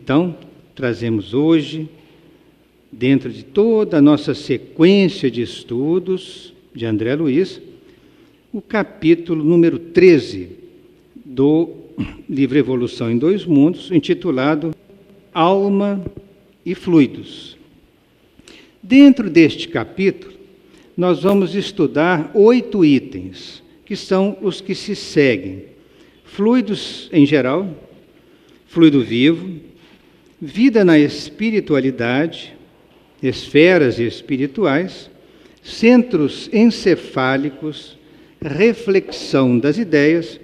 Então, trazemos hoje, dentro de toda a nossa sequência de estudos de André Luiz, o capítulo número 13 do livro Evolução em Dois Mundos, intitulado Alma e Fluidos. Dentro deste capítulo, nós vamos estudar 8 itens, que são os que se seguem. Fluidos em geral, fluido vivo, vida na espiritualidade, esferas espirituais, centros encefálicos, reflexão das ideias,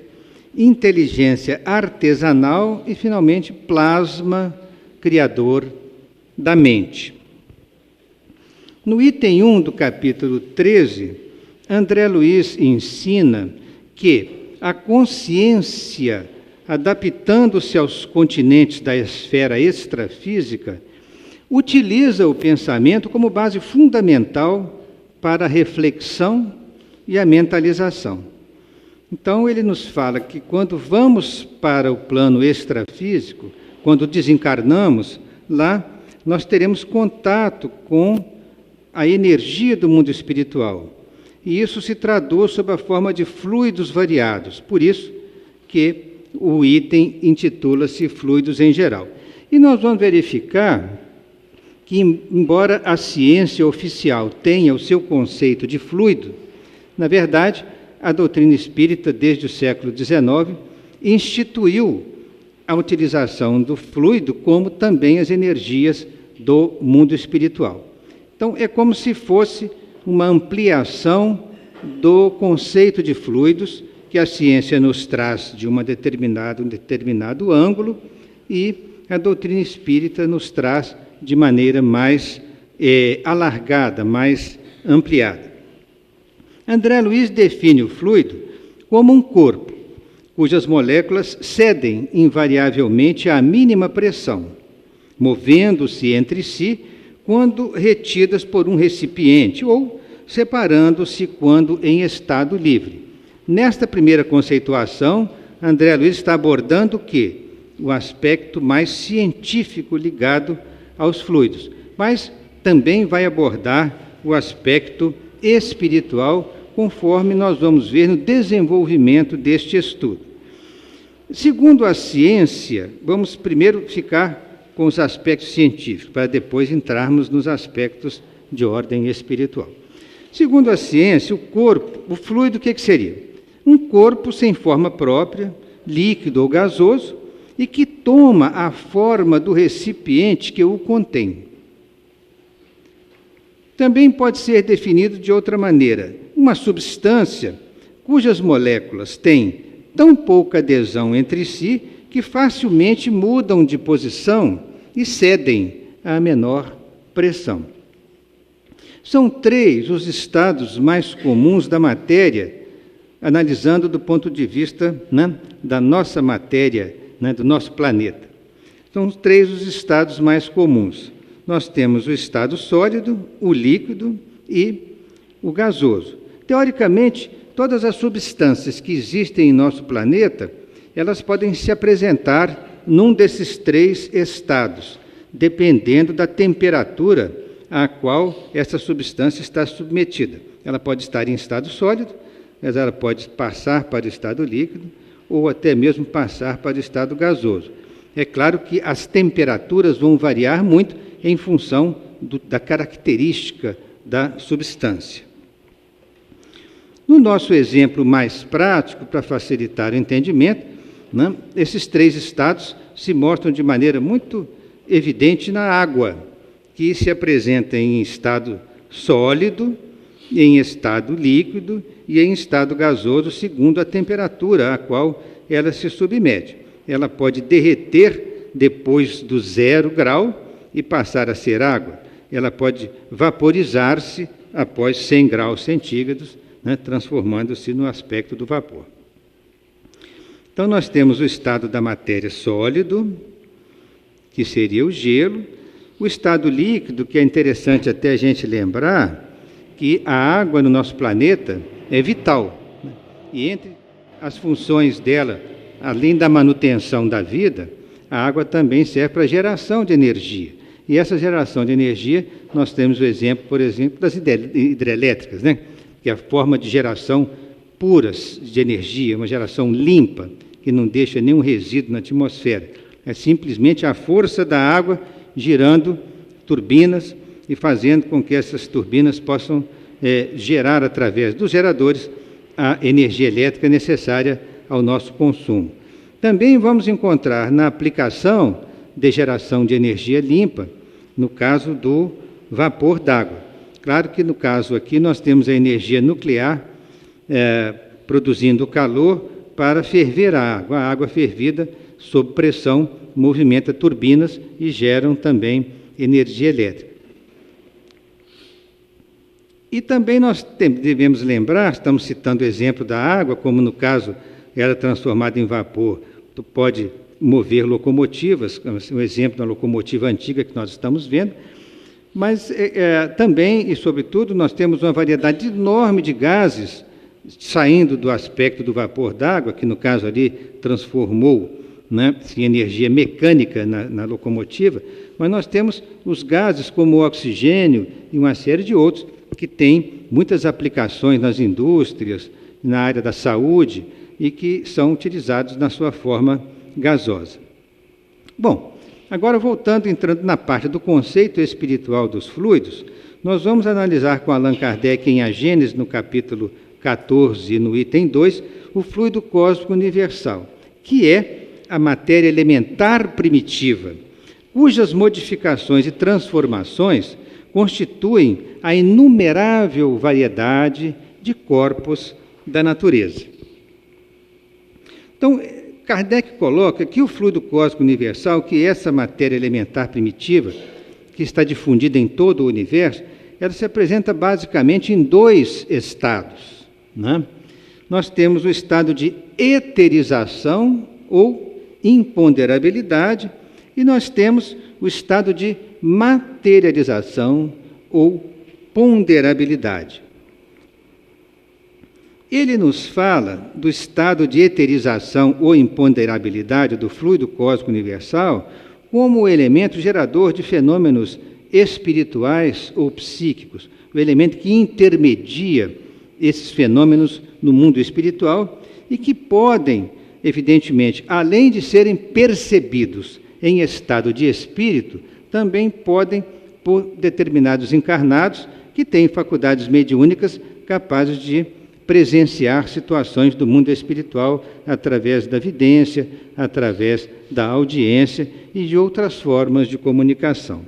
inteligência artesanal e, finalmente, plasma criador da mente. No item 1 do capítulo 13, André Luiz ensina que a consciência, adaptando-se aos continentes da esfera extrafísica, utiliza o pensamento como base fundamental para a reflexão e a mentalização. Então, ele nos fala que quando vamos para o plano extrafísico, quando desencarnamos, lá nós teremos contato com a energia do mundo espiritual. E isso se traduz sob a forma de fluidos variados. Por isso que o item intitula-se Fluidos em Geral. E nós vamos verificar que, embora a ciência oficial tenha o seu conceito de fluido, na verdade, a doutrina espírita, desde o século XIX, instituiu a utilização do fluido como também as energias do mundo espiritual. Então, é como se fosse uma ampliação do conceito de fluidos que a ciência nos traz de um determinado ângulo e a doutrina espírita nos traz de maneira mais alargada, mais ampliada. André Luiz define o fluido como um corpo, cujas moléculas cedem invariavelmente à mínima pressão, movendo-se entre si quando retidas por um recipiente ou separando-se quando em estado livre. Nesta primeira conceituação, André Luiz está abordando o quê? O aspecto mais científico ligado aos fluidos, mas também vai abordar o aspecto espiritual, conforme nós vamos ver no desenvolvimento deste estudo. Segundo a ciência, vamos primeiro ficar com os aspectos científicos, para depois entrarmos nos aspectos de ordem espiritual. Segundo a ciência, o corpo, o fluido, o que seria? Um corpo sem forma própria, líquido ou gasoso, e que toma a forma do recipiente que o contém. Também pode ser definido de outra maneira: uma substância cujas moléculas têm tão pouca adesão entre si que facilmente mudam de posição e cedem à menor pressão. São 3 os estados mais comuns da matéria, analisando do ponto de vista da nossa matéria, do nosso planeta. São 3 os estados mais comuns. Nós temos o estado sólido, o líquido e o gasoso. Teoricamente, todas as substâncias que existem em nosso planeta, elas podem se apresentar num desses 3 estados, dependendo da temperatura a qual essa substância está submetida. Ela pode estar em estado sólido, mas ela pode passar para o estado líquido, ou até mesmo passar para o estado gasoso. É claro que as temperaturas vão variar muito em função da característica da substância. No nosso exemplo mais prático, para facilitar o entendimento, esses 3 estados se mostram de maneira muito evidente na água, que se apresenta em estado sólido, em estado líquido e em estado gasoso, segundo a temperatura a qual ela se submete. Ela pode derreter depois do 0 grau e passar a ser água. Ela pode vaporizar-se após 100 graus centígrados, transformando-se no aspecto do vapor. Então, nós temos o estado da matéria sólido, que seria o gelo, o estado líquido, que é interessante até a gente lembrar que a água no nosso planeta é vital, e entre as funções dela, além da manutenção da vida, a água também serve para geração de energia. E essa geração de energia, nós temos o exemplo, por exemplo, das hidrelétricas, né? Que é a forma de geração puras de energia, uma geração limpa, que não deixa nenhum resíduo na atmosfera. É simplesmente a força da água girando turbinas e fazendo com que essas turbinas possam gerar, através dos geradores, a energia elétrica necessária ao nosso consumo. Também vamos encontrar na aplicação de geração de energia limpa, no caso do vapor d'água. Claro que no caso aqui nós temos a energia nuclear produzindo calor para ferver a água fervida sob pressão movimenta turbinas e geram também energia elétrica. E também nós devemos lembrar, estamos citando o exemplo da água, como no caso era transformada em vapor, pode mover locomotivas, um exemplo da locomotiva antiga que nós estamos vendo, mas também e sobretudo nós temos uma variedade enorme de gases saindo do aspecto do vapor d'água, que no caso ali transformou em energia mecânica na locomotiva, mas nós temos os gases como o oxigênio e uma série de outros que têm muitas aplicações nas indústrias, na área da saúde e que são utilizados na sua forma gasosa. Bom, agora entrando na parte do conceito espiritual dos fluidos, nós vamos analisar com Allan Kardec em A Gênese, no capítulo 14, no item 2, o fluido cósmico universal, que é a matéria elementar primitiva, cujas modificações e transformações constituem a inumerável variedade de corpos da natureza. Então, Kardec coloca que o fluido cósmico universal, que é essa matéria elementar primitiva, que está difundida em todo o universo, ela se apresenta basicamente em dois estados. Nós temos o estado de eterização ou imponderabilidade, e nós temos o estado de materialização ou ponderabilidade. Ele nos fala do estado de eterização ou imponderabilidade do fluido cósmico universal como o elemento gerador de fenômenos espirituais ou psíquicos, o elemento que intermedia esses fenômenos no mundo espiritual e que podem, evidentemente, além de serem percebidos em estado de espírito, também podem, por determinados encarnados, que têm faculdades mediúnicas capazes de presenciar situações do mundo espiritual através da vidência, através da audiência e de outras formas de comunicação.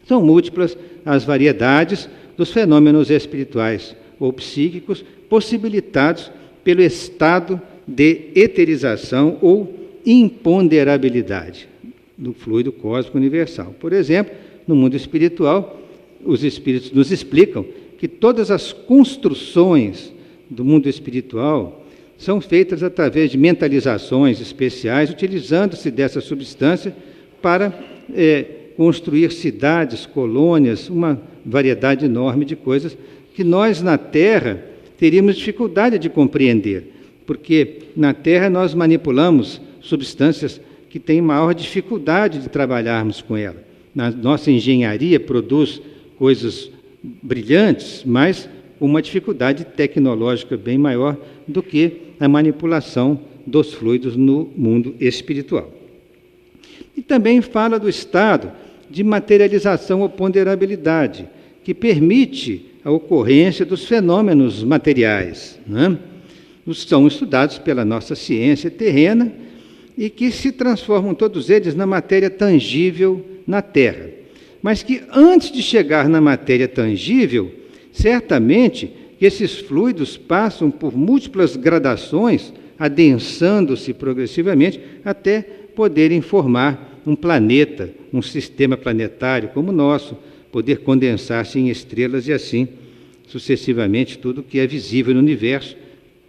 São múltiplas as variedades dos fenômenos espirituais ou psíquicos possibilitados pelo estado de eterização ou imponderabilidade do fluido cósmico universal. Por exemplo, no mundo espiritual, os espíritos nos explicam que todas as construções do mundo espiritual são feitas através de mentalizações especiais, utilizando-se dessa substância para construir cidades, colônias, uma variedade enorme de coisas que nós, na Terra, teríamos dificuldade de compreender, porque na Terra nós manipulamos substâncias que têm maior dificuldade de trabalharmos com ela. A nossa engenharia produz coisas brilhantes, mas uma dificuldade tecnológica bem maior do que a manipulação dos fluidos no mundo espiritual. E também fala do estado de materialização ou ponderabilidade, que permite a ocorrência dos fenômenos materiais, são estudados pela nossa ciência terrena e que se transformam todos eles na matéria tangível na Terra. Mas que antes de chegar na matéria tangível, certamente que esses fluidos passam por múltiplas gradações, adensando-se progressivamente, até poderem formar um planeta, um sistema planetário como o nosso, poder condensar-se em estrelas e assim, sucessivamente, tudo que é visível no universo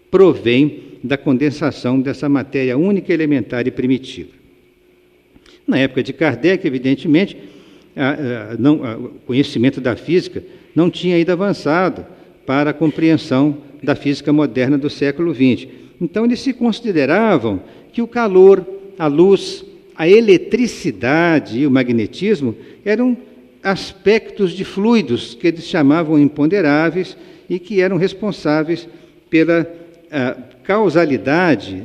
provém da condensação dessa matéria única, elementar e primitiva. Na época de Kardec, evidentemente, o conhecimento da física não tinha ainda avançado para a compreensão da física moderna do século XX. Então, eles se consideravam que o calor, a luz, a eletricidade e o magnetismo eram aspectos de fluidos que eles chamavam imponderáveis e que eram responsáveis pela causalidade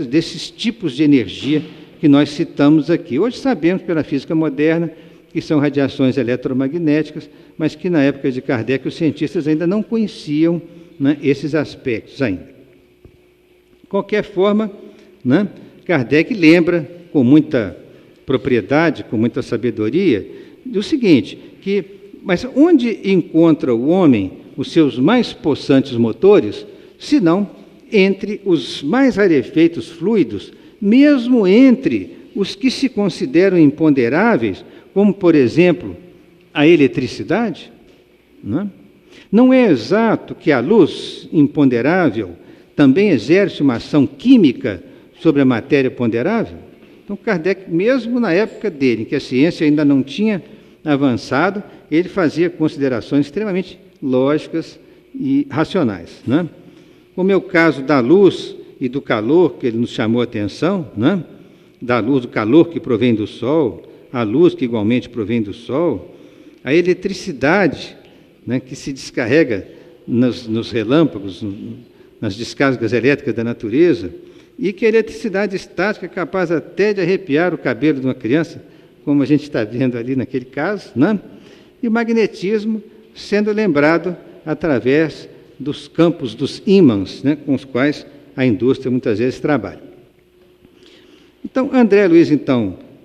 desses tipos de energia que nós citamos aqui. Hoje sabemos pela física moderna que são radiações eletromagnéticas, mas que na época de Kardec os cientistas ainda não conheciam, né, esses aspectos ainda. De qualquer forma, né, Kardec lembra com muita propriedade, com muita sabedoria, do seguinte, mas onde encontra o homem os seus mais possantes motores, senão entre os mais rarefeitos fluidos, mesmo entre os que se consideram imponderáveis, como, por exemplo, a eletricidade? Não é exato que a luz imponderável também exerce uma ação química sobre a matéria ponderável? Então, Kardec, mesmo na época dele, em que a ciência ainda não tinha avançado, ele fazia considerações extremamente lógicas e racionais, né? Como é o caso da luz e do calor, que ele nos chamou a atenção, né? Da luz, do calor que provém do Sol, a luz que igualmente provém do Sol, a eletricidade, né, que se descarrega nos relâmpagos, nas descargas elétricas da natureza, e que a eletricidade estática é capaz até de arrepiar o cabelo de uma criança, como a gente está vendo ali naquele caso, né? E o magnetismo sendo lembrado através dos campos dos ímãs, né, com os quais a indústria muitas vezes trabalha. Então, André Luiz,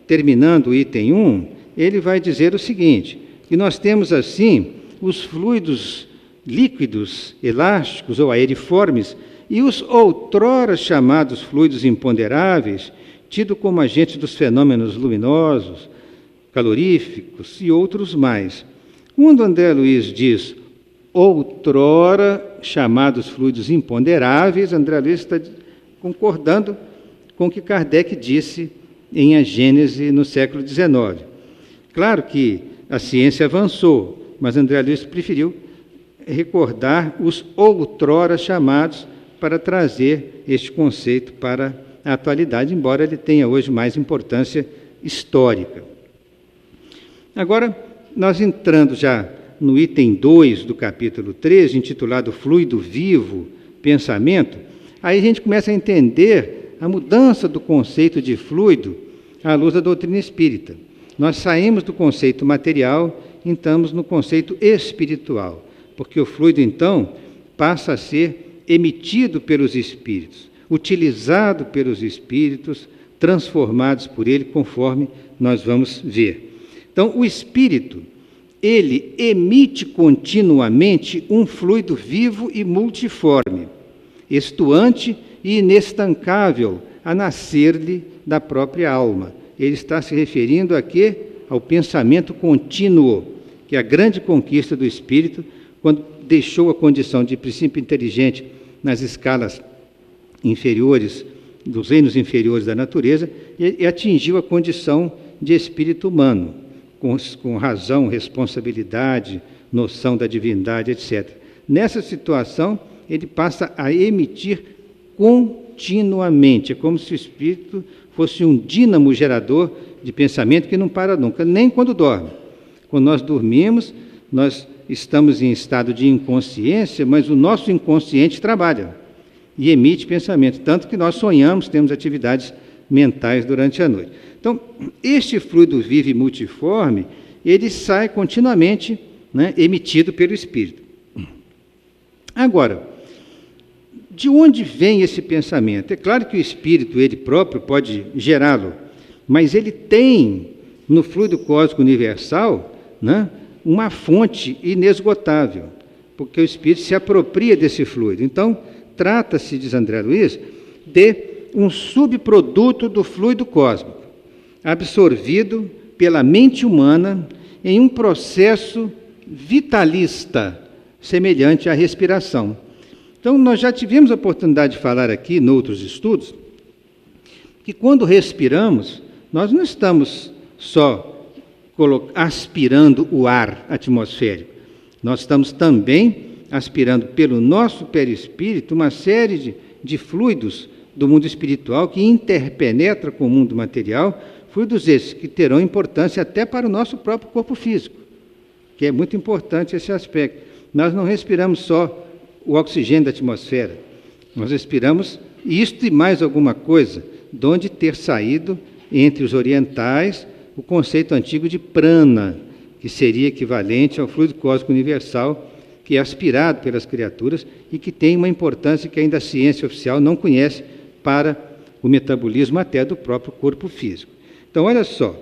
terminando o item 1, ele vai dizer o seguinte, que nós temos assim os fluidos líquidos, elásticos ou aeriformes e os outrora chamados fluidos imponderáveis, tido como agentes dos fenômenos luminosos, caloríficos e outros mais. Quando André Luiz diz outrora chamados fluidos imponderáveis, André Luiz está concordando com o que Kardec disse em A Gênese no século XIX. Claro que a ciência avançou, mas André Luiz preferiu recordar os outrora chamados para trazer este conceito para a atualidade, embora ele tenha hoje mais importância histórica. Agora, nós entrando já no item 2 do capítulo 13, intitulado Fluido Vivo, Pensamento, aí a gente começa a entender a mudança do conceito de fluido à luz da doutrina espírita. Nós saímos do conceito material e entramos no conceito espiritual, porque o fluido, então, passa a ser emitido pelos espíritos, utilizado pelos espíritos, transformados por ele, conforme nós vamos ver. Então, o espírito, ele emite continuamente um fluido vivo e multiforme, estuante e inestancável, a nascer-lhe da própria alma. Ele está se referindo a quê? Ao pensamento contínuo, que é a grande conquista do espírito, quando deixou a condição de princípio inteligente nas escalas inferiores, dos reinos inferiores da natureza, e atingiu a condição de espírito humano, com razão, responsabilidade, noção da divindade, etc. Nessa situação, ele passa a emitir continuamente, é como se o espírito fosse um dínamo gerador de pensamento que não para nunca, nem quando dorme. Quando nós dormimos, nós estamos em estado de inconsciência, mas o nosso inconsciente trabalha e emite pensamento, tanto que nós sonhamos, temos atividades mentais durante a noite. Então, este fluido vivo e multiforme, ele sai continuamente, né, emitido pelo espírito. Agora, de onde vem esse pensamento? É claro que o espírito, ele próprio, pode gerá-lo, mas ele tem, no fluido cósmico universal, né, uma fonte inesgotável, porque o espírito se apropria desse fluido. Então, trata-se, diz André Luiz, de um subproduto do fluido cósmico, absorvido pela mente humana em um processo vitalista, semelhante à respiração. Então, nós já tivemos a oportunidade de falar aqui, noutros estudos, que quando respiramos, nós não estamos só aspirando o ar atmosférico, nós estamos também aspirando pelo nosso perispírito uma série de fluidos do mundo espiritual que interpenetra com o mundo material, fluidos esses que terão importância até para o nosso próprio corpo físico, que é muito importante esse aspecto. Nós não respiramos só o oxigênio da atmosfera, nós respiramos isto e mais alguma coisa, de onde ter saído, entre os orientais, o conceito antigo de prana, que seria equivalente ao fluido cósmico universal, que é aspirado pelas criaturas e que tem uma importância que ainda a ciência oficial não conhece para o metabolismo até do próprio corpo físico. Então, olha só,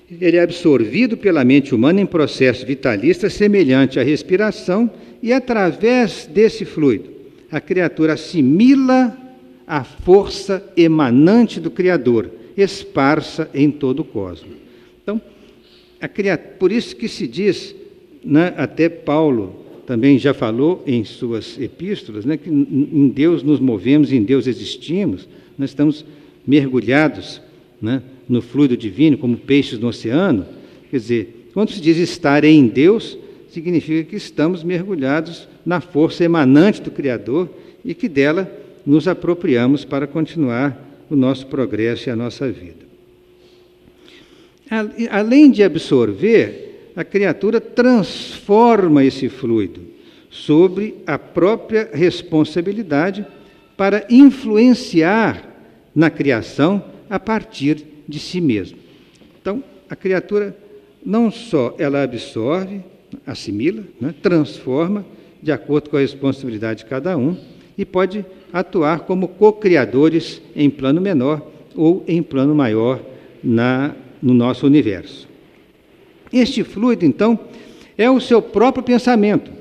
ele é absorvido pela mente humana em processo vitalista semelhante à respiração e, através desse fluido, a criatura assimila a força emanante do Criador, esparsa em todo o cosmos. Então, por isso que se diz, né, até Paulo também já falou em suas epístolas, né, que em Deus nos movemos, em Deus existimos, nós estamos mergulhados, né, no fluido divino, como peixes no oceano. Quer dizer, quando se diz estar em Deus, significa que estamos mergulhados na força emanante do Criador e que dela nos apropriamos para continuar o nosso progresso e a nossa vida. Além de absorver, a criatura transforma esse fluido sobre a própria responsabilidade para influenciar na criação a partir de si mesma. Então, a criatura não só ela absorve, assimila, né, transforma de acordo com a responsabilidade de cada um e pode atuar como co-criadores em plano menor ou em plano maior no nosso universo. Este fluido, então, é o seu próprio pensamento.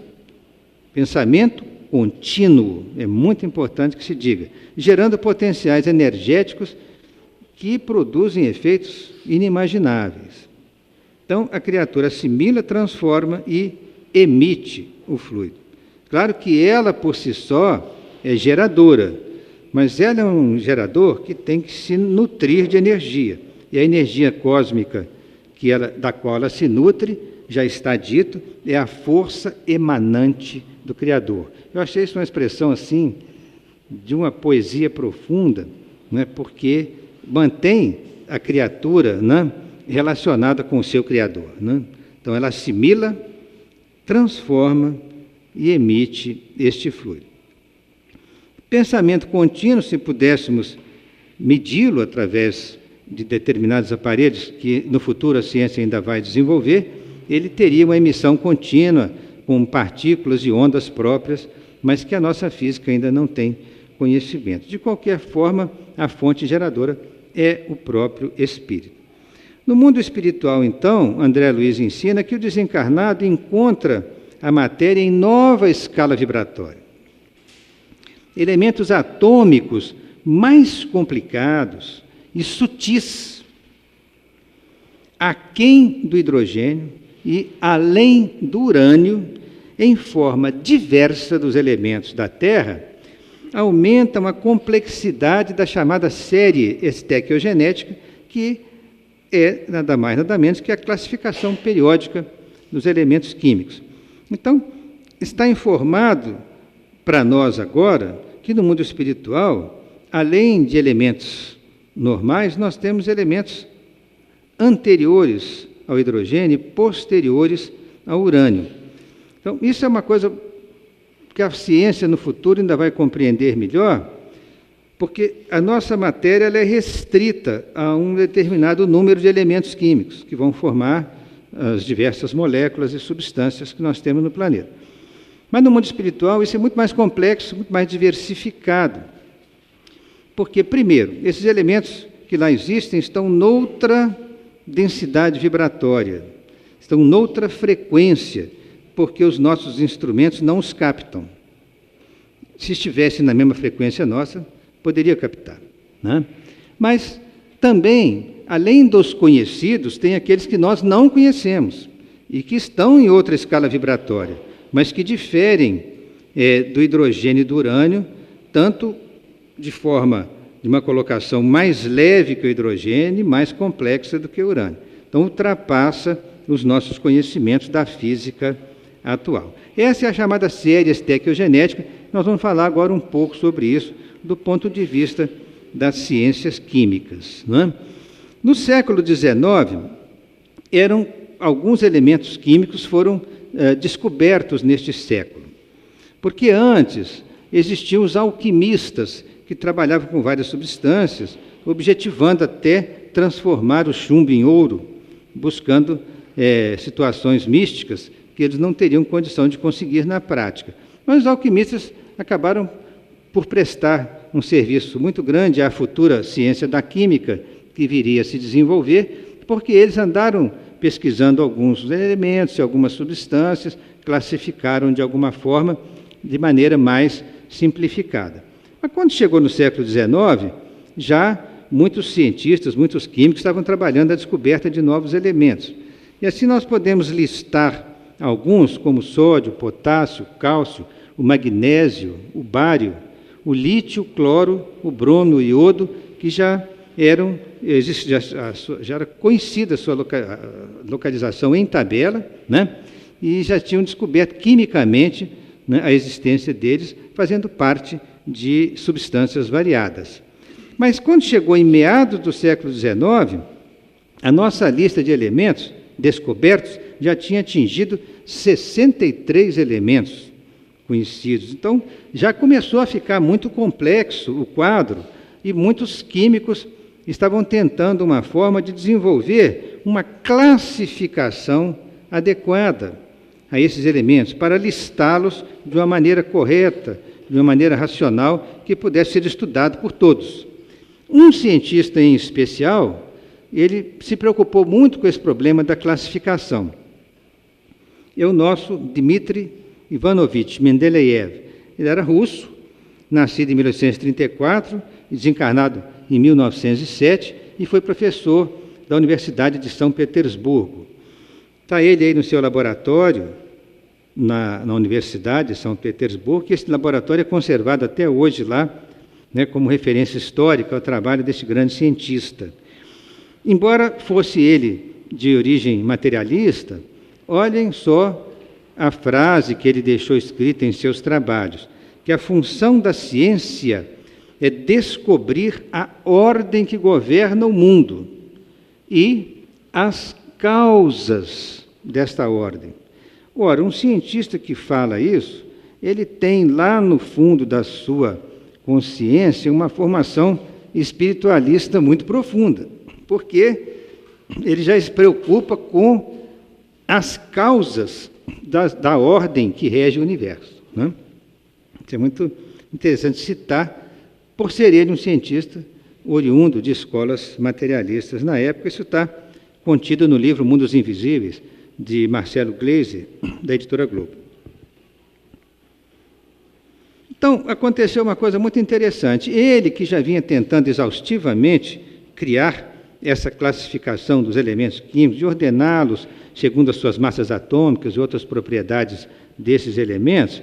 Pensamento contínuo, é muito importante que se diga, gerando potenciais energéticos que produzem efeitos inimagináveis. Então, a criatura assimila, transforma e emite o fluido. Claro que ela, por si só, é geradora, mas ela é um gerador que tem que se nutrir de energia. E a energia cósmica da qual ela se nutre, já está dito, é a força emanante do Criador. Eu achei isso uma expressão assim, de uma poesia profunda, né, porque mantém a criatura, né, relacionada com o seu Criador. Né? Então, ela assimila, transforma e emite este fluido. Pensamento contínuo, se pudéssemos medi-lo através de determinados aparelhos que no futuro a ciência ainda vai desenvolver, ele teria uma emissão contínua com partículas e ondas próprias, mas que a nossa física ainda não tem conhecimento. De qualquer forma, a fonte geradora é o próprio espírito. No mundo espiritual, então, André Luiz ensina que o desencarnado encontra a matéria em nova escala vibratória. Elementos atômicos mais complicados e sutis, aquém do hidrogênio e além do urânio, em forma diversa dos elementos da Terra, aumentam a complexidade da chamada série estequiogenética, que é nada mais, nada menos que a classificação periódica dos elementos químicos. Então, está informado para nós agora que no mundo espiritual, além de elementos normais, nós temos elementos anteriores ao hidrogênio e posteriores ao urânio. Então, isso é uma coisa que a ciência no futuro ainda vai compreender melhor, porque a nossa matéria ela é restrita a um determinado número de elementos químicos que vão formar as diversas moléculas e substâncias que nós temos no planeta. Mas no mundo espiritual isso é muito mais complexo, muito mais diversificado. Porque, primeiro, esses elementos que lá existem estão noutra densidade vibratória, estão noutra frequência, porque os nossos instrumentos não os captam. Se estivessem na mesma frequência nossa, poderia captar, né? Mas também, além dos conhecidos, tem aqueles que nós não conhecemos e que estão em outra escala vibratória, mas que diferem do hidrogênio e do urânio, tanto de uma colocação mais leve que o hidrogênio e mais complexa do que o urânio. Então, ultrapassa os nossos conhecimentos da física atual. Essa é a chamada série estequiogenética. Nós vamos falar agora um pouco sobre isso do ponto de vista das ciências químicas, não é? No século XIX, alguns elementos químicos foram descobertos neste século, porque antes existiam os alquimistas que trabalhavam com várias substâncias, objetivando até transformar o chumbo em ouro, buscando situações místicas que eles não teriam condição de conseguir na prática. Mas os alquimistas acabaram por prestar um serviço muito grande à futura ciência da química que viria a se desenvolver, porque eles andaram pesquisando alguns elementos e algumas substâncias, classificaram de alguma forma, de maneira mais simplificada. Mas quando chegou no século XIX, já muitos cientistas, muitos químicos estavam trabalhando a descoberta de novos elementos. E assim nós podemos listar alguns, como o sódio, o potássio, o cálcio, o magnésio, o bário, o lítio, o cloro, o bromo, o iodo, que já era conhecida a sua localização em tabela, né? E já tinham descoberto quimicamente, né, a existência deles, fazendo parte de substâncias variadas. Mas quando chegou em meados do século XIX, a nossa lista de elementos descobertos já tinha atingido 63 elementos conhecidos. Então, já começou a ficar muito complexo o quadro e muitos químicos estavam tentando uma forma de desenvolver uma classificação adequada a esses elementos, para listá-los de uma maneira correta, de uma maneira racional, que pudesse ser estudado por todos. Um cientista em especial, ele se preocupou muito com esse problema da classificação. É o nosso Dmitri Ivanovich Mendeleev. Ele era russo, nascido em 1834 e desencarnado em 1907, e foi professor da Universidade de São Petersburgo. Está ele aí no seu laboratório, na Universidade de São Petersburgo, que esse laboratório é conservado até hoje lá, né, como referência histórica ao trabalho desse grande cientista. Embora fosse ele de origem materialista, olhem só a frase que ele deixou escrita em seus trabalhos, que a função da ciência é descobrir a ordem que governa o mundo e as causas desta ordem. Ora, um cientista que fala isso, ele tem lá no fundo da sua consciência uma formação espiritualista muito profunda, porque ele já se preocupa com as causas da ordem que rege o universo, né? Isso é muito interessante citar, por ser ele um cientista oriundo de escolas materialistas na época. Isso está contido no livro Mundos Invisíveis, de Marcelo Gleiser, da editora Globo. Então, aconteceu uma coisa muito interessante. Ele, que já vinha tentando exaustivamente criar essa classificação dos elementos químicos, de ordená-los segundo as suas massas atômicas e outras propriedades desses elementos,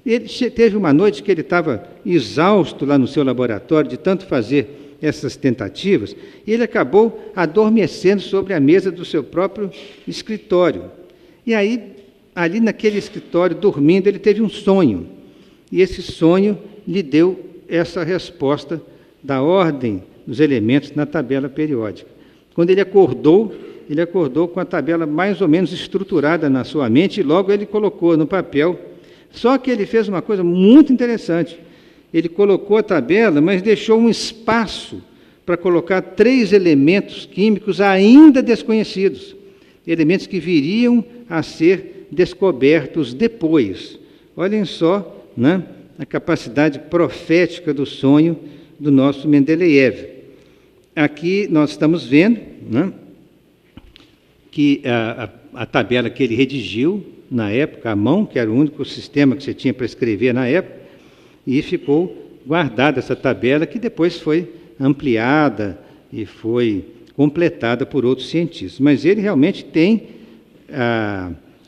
ele teve uma noite que ele estava exausto lá no seu laboratório de tanto fazer essas tentativas, e ele acabou adormecendo sobre a mesa do seu próprio escritório. E aí, ali naquele escritório, dormindo, ele teve um sonho. E esse sonho lhe deu essa resposta da ordem dos elementos na tabela periódica. Quando ele acordou com a tabela mais ou menos estruturada na sua mente, e logo ele colocou no papel. Só que ele fez uma coisa muito interessante. Ele colocou a tabela, mas deixou um espaço para colocar 3 elementos químicos ainda desconhecidos, elementos que viriam a ser descobertos depois. Olhem só, né, a capacidade profética do sonho do nosso Mendeleev. Aqui nós estamos vendo, né, que a tabela que ele redigiu na época, à mão, que era o único sistema que você tinha para escrever na época, e ficou guardada essa tabela, que depois foi ampliada e foi completada por outros cientistas. Mas ele realmente tem,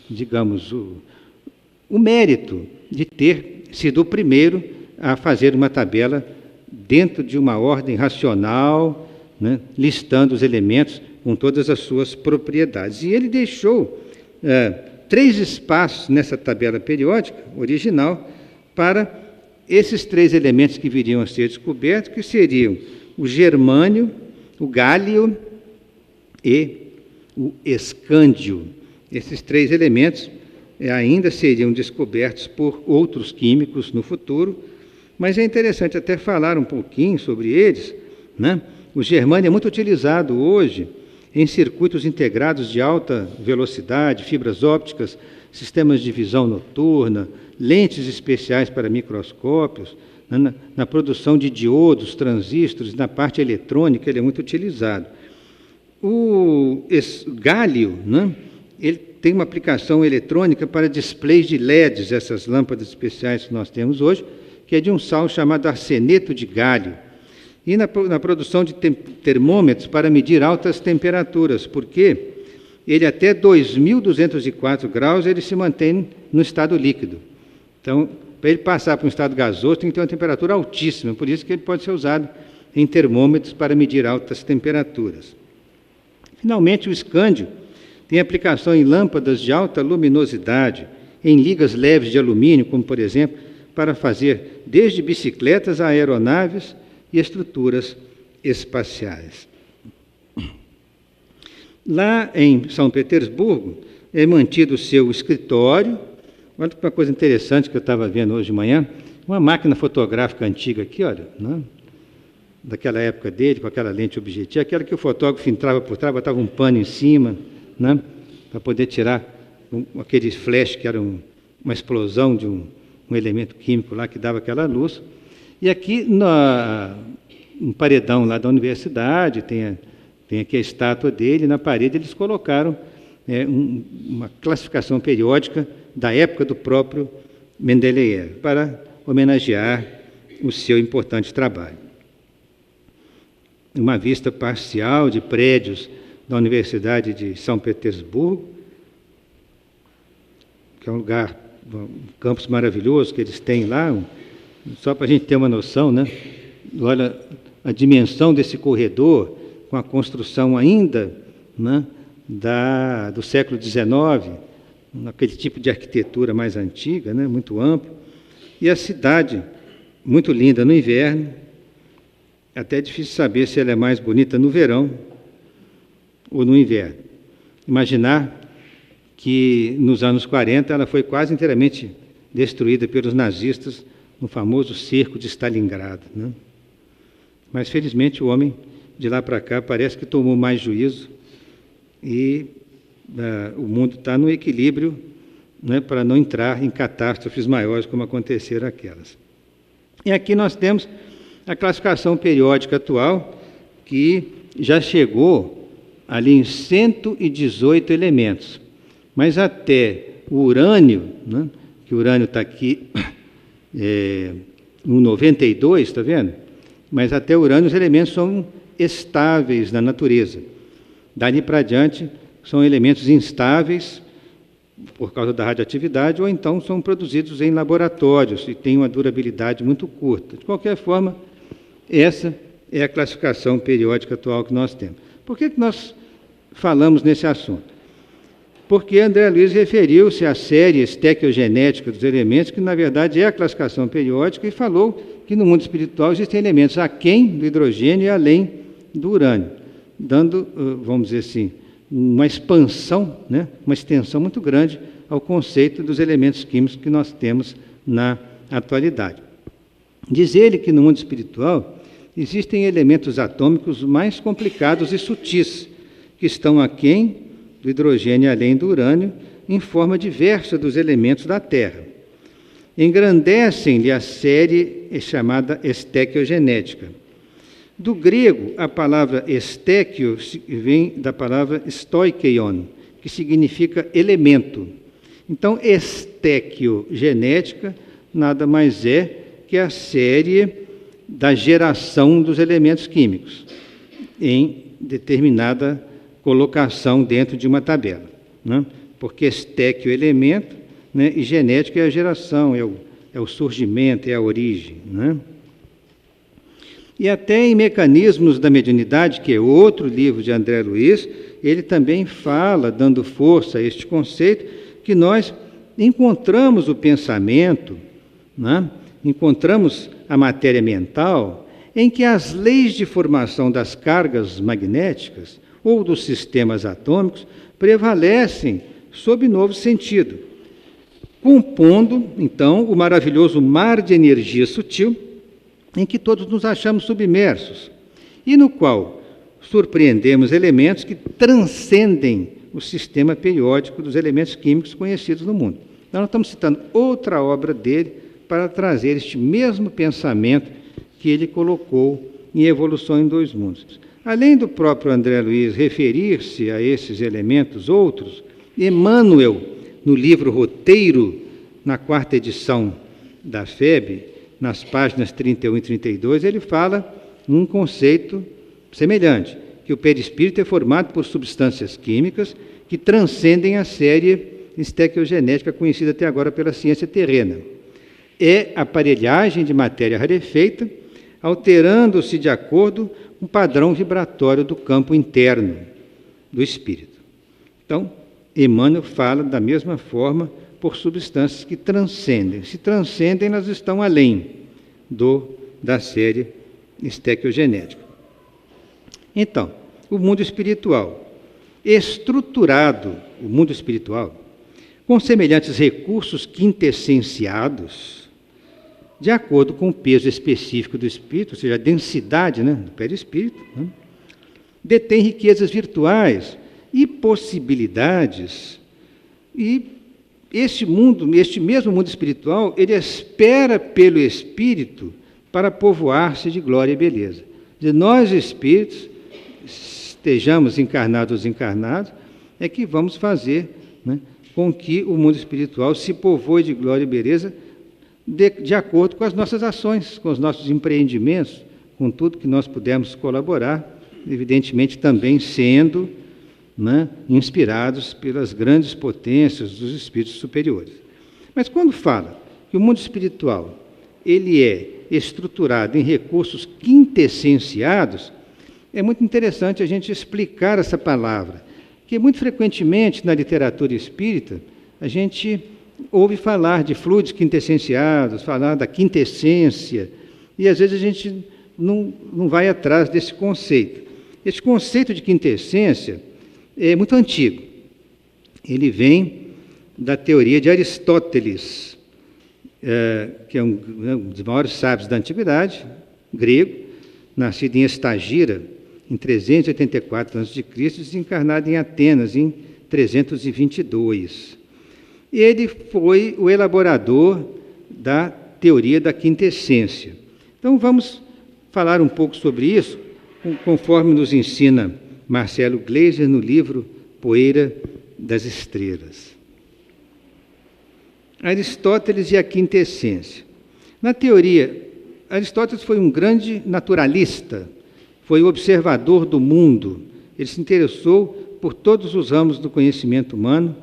digamos, o mérito de ter sido o primeiro a fazer uma tabela dentro de uma ordem racional, né, listando os elementos com todas as suas propriedades. E ele deixou 3 espaços nessa tabela periódica original para esses 3 elementos que viriam a ser descobertos, que seriam o germânio, o gálio e o escândio. Esses 3 elementos ainda seriam descobertos por outros químicos no futuro, mas é interessante até falar um pouquinho sobre eles, né? O germânio é muito utilizado hoje em circuitos integrados de alta velocidade, fibras ópticas, sistemas de visão noturna, lentes especiais para microscópios, na produção de diodos, transistores, na parte eletrônica ele é muito utilizado. O gálio, né, ele tem uma aplicação eletrônica para displays de LEDs, essas lâmpadas especiais que nós temos hoje, que é de um sal chamado arseneto de gálio. E na produção de termômetros para medir altas temperaturas, porque ele até 2.204 graus ele se mantém no estado líquido. Então, para ele passar para um estado gasoso, tem que ter uma temperatura altíssima, por isso que ele pode ser usado em termômetros para medir altas temperaturas. Finalmente, o escândio tem aplicação em lâmpadas de alta luminosidade, em ligas leves de alumínio, como, por exemplo, para fazer desde bicicletas a aeronaves e estruturas espaciais. Lá em São Petersburgo, é mantido o seu escritório. Olha que uma coisa interessante que eu estava vendo hoje de manhã, uma máquina fotográfica antiga aqui, olha, né? Daquela época dele, com aquela lente objetiva, aquela que o fotógrafo entrava por trás, botava um pano em cima, né? Para poder tirar aquele flash que era uma explosão de um elemento químico lá que dava aquela luz. E aqui no paredão lá da universidade, tem aqui a estátua dele, na parede eles colocaram uma classificação periódica da época do próprio Mendeleev, para homenagear o seu importante trabalho. Uma vista parcial de prédios da Universidade de São Petersburgo, que é um lugar, um campus maravilhoso que eles têm lá, só para a gente ter uma noção, né? Olha a dimensão desse corredor, com a construção ainda, né, do século XIX, aquele tipo de arquitetura mais antiga, né, muito amplo, e a cidade, muito linda no inverno, até é difícil saber se ela é mais bonita no verão ou no inverno. Imaginar que nos anos 40 ela foi quase inteiramente destruída pelos nazistas no famoso cerco de Stalingrado, né? Mas, felizmente, o homem de lá para cá parece que tomou mais juízo e o mundo está no equilíbrio, né, para não entrar em catástrofes maiores como aconteceram aquelas. E aqui nós temos a classificação periódica atual, que já chegou ali em 118 elementos. Mas até o urânio, né, que o urânio está aqui no 92, está vendo? Mas até o urânio os elementos são estáveis na natureza. Dali para adiante são elementos instáveis por causa da radioatividade, ou então são produzidos em laboratórios e têm uma durabilidade muito curta. De qualquer forma, essa é a classificação periódica atual que nós temos. Por que nós falamos nesse assunto? Porque André Luiz referiu-se à série estequiogenética dos elementos, que na verdade é a classificação periódica, e falou que no mundo espiritual existem elementos aquém do hidrogênio e além do urânio, dando, vamos dizer assim, uma expansão, né, uma extensão muito grande ao conceito dos elementos químicos que nós temos na atualidade. Diz ele que no mundo espiritual existem elementos atômicos mais complicados e sutis, que estão aquém do hidrogênio e além do urânio, em forma diversa dos elementos da Terra. Engrandecem-lhe a série chamada estequiogenética. Do grego, a palavra estéquio vem da palavra stoikeion, que significa elemento. Então, estequiogenética nada mais é que a série da geração dos elementos químicos em determinada colocação dentro de uma tabela, né? Porque estéquio é elemento, né, e genética é a geração, é o surgimento, é a origem, né? E até em Mecanismos da Mediunidade, que é outro livro de André Luiz, ele também fala, dando força a este conceito, que nós encontramos o pensamento, né? Encontramos a matéria mental, em que as leis de formação das cargas magnéticas, ou dos sistemas atômicos prevalecem sob novo sentido, compondo, então, o maravilhoso mar de energia sutil em que todos nos achamos submersos e no qual surpreendemos elementos que transcendem o sistema periódico dos elementos químicos conhecidos no mundo. Então, nós estamos citando outra obra dele para trazer este mesmo pensamento que ele colocou em Evolução em Dois Mundos. Além do próprio André Luiz referir-se a esses elementos outros, Emmanuel, no livro Roteiro, na 4ª edição da FEB, nas páginas 31 e 32, ele fala num conceito semelhante, que o perispírito é formado por substâncias químicas que transcendem a série estequiogenética conhecida até agora pela ciência terrena. É aparelhagem de matéria rarefeita, alterando-se de acordo com o padrão vibratório do campo interno do espírito. Então, Emmanuel fala da mesma forma por substâncias que transcendem. Se transcendem, elas estão além da série estequiogenética. Então, o mundo espiritual, estruturado, o mundo espiritual, com semelhantes recursos quintessenciados, de acordo com o peso específico do espírito, ou seja, a densidade, do perispírito, detém riquezas virtuais e possibilidades, e este mesmo mundo espiritual, ele espera pelo espírito para povoar-se de glória e beleza. De nós espíritos, estejamos encarnados ou desencarnados, é que vamos fazer com que o mundo espiritual se povoe de glória e beleza de acordo com as nossas ações, com os nossos empreendimentos, com tudo que nós pudermos colaborar, evidentemente também sendo inspirados pelas grandes potências dos espíritos superiores. Mas quando fala que o mundo espiritual ele é estruturado em recursos quintessenciados, é muito interessante a gente explicar essa palavra, que muito frequentemente na literatura espírita a gente ouve falar de fluidos quintessenciados, falar da quintessência, e às vezes a gente não vai atrás desse conceito. Esse conceito de quintessência é muito antigo. Ele vem da teoria de Aristóteles, que é um dos maiores sábios da antiguidade, grego, nascido em Estagira, em 384 a.C., desencarnado em Atenas, em 322. Ele foi o elaborador da teoria da quintessência. Então, vamos falar um pouco sobre isso, conforme nos ensina Marcelo Gleiser no livro Poeira das Estrelas. Aristóteles e a quintessência. Na teoria, Aristóteles foi um grande naturalista, foi observador do mundo. Ele se interessou por todos os ramos do conhecimento humano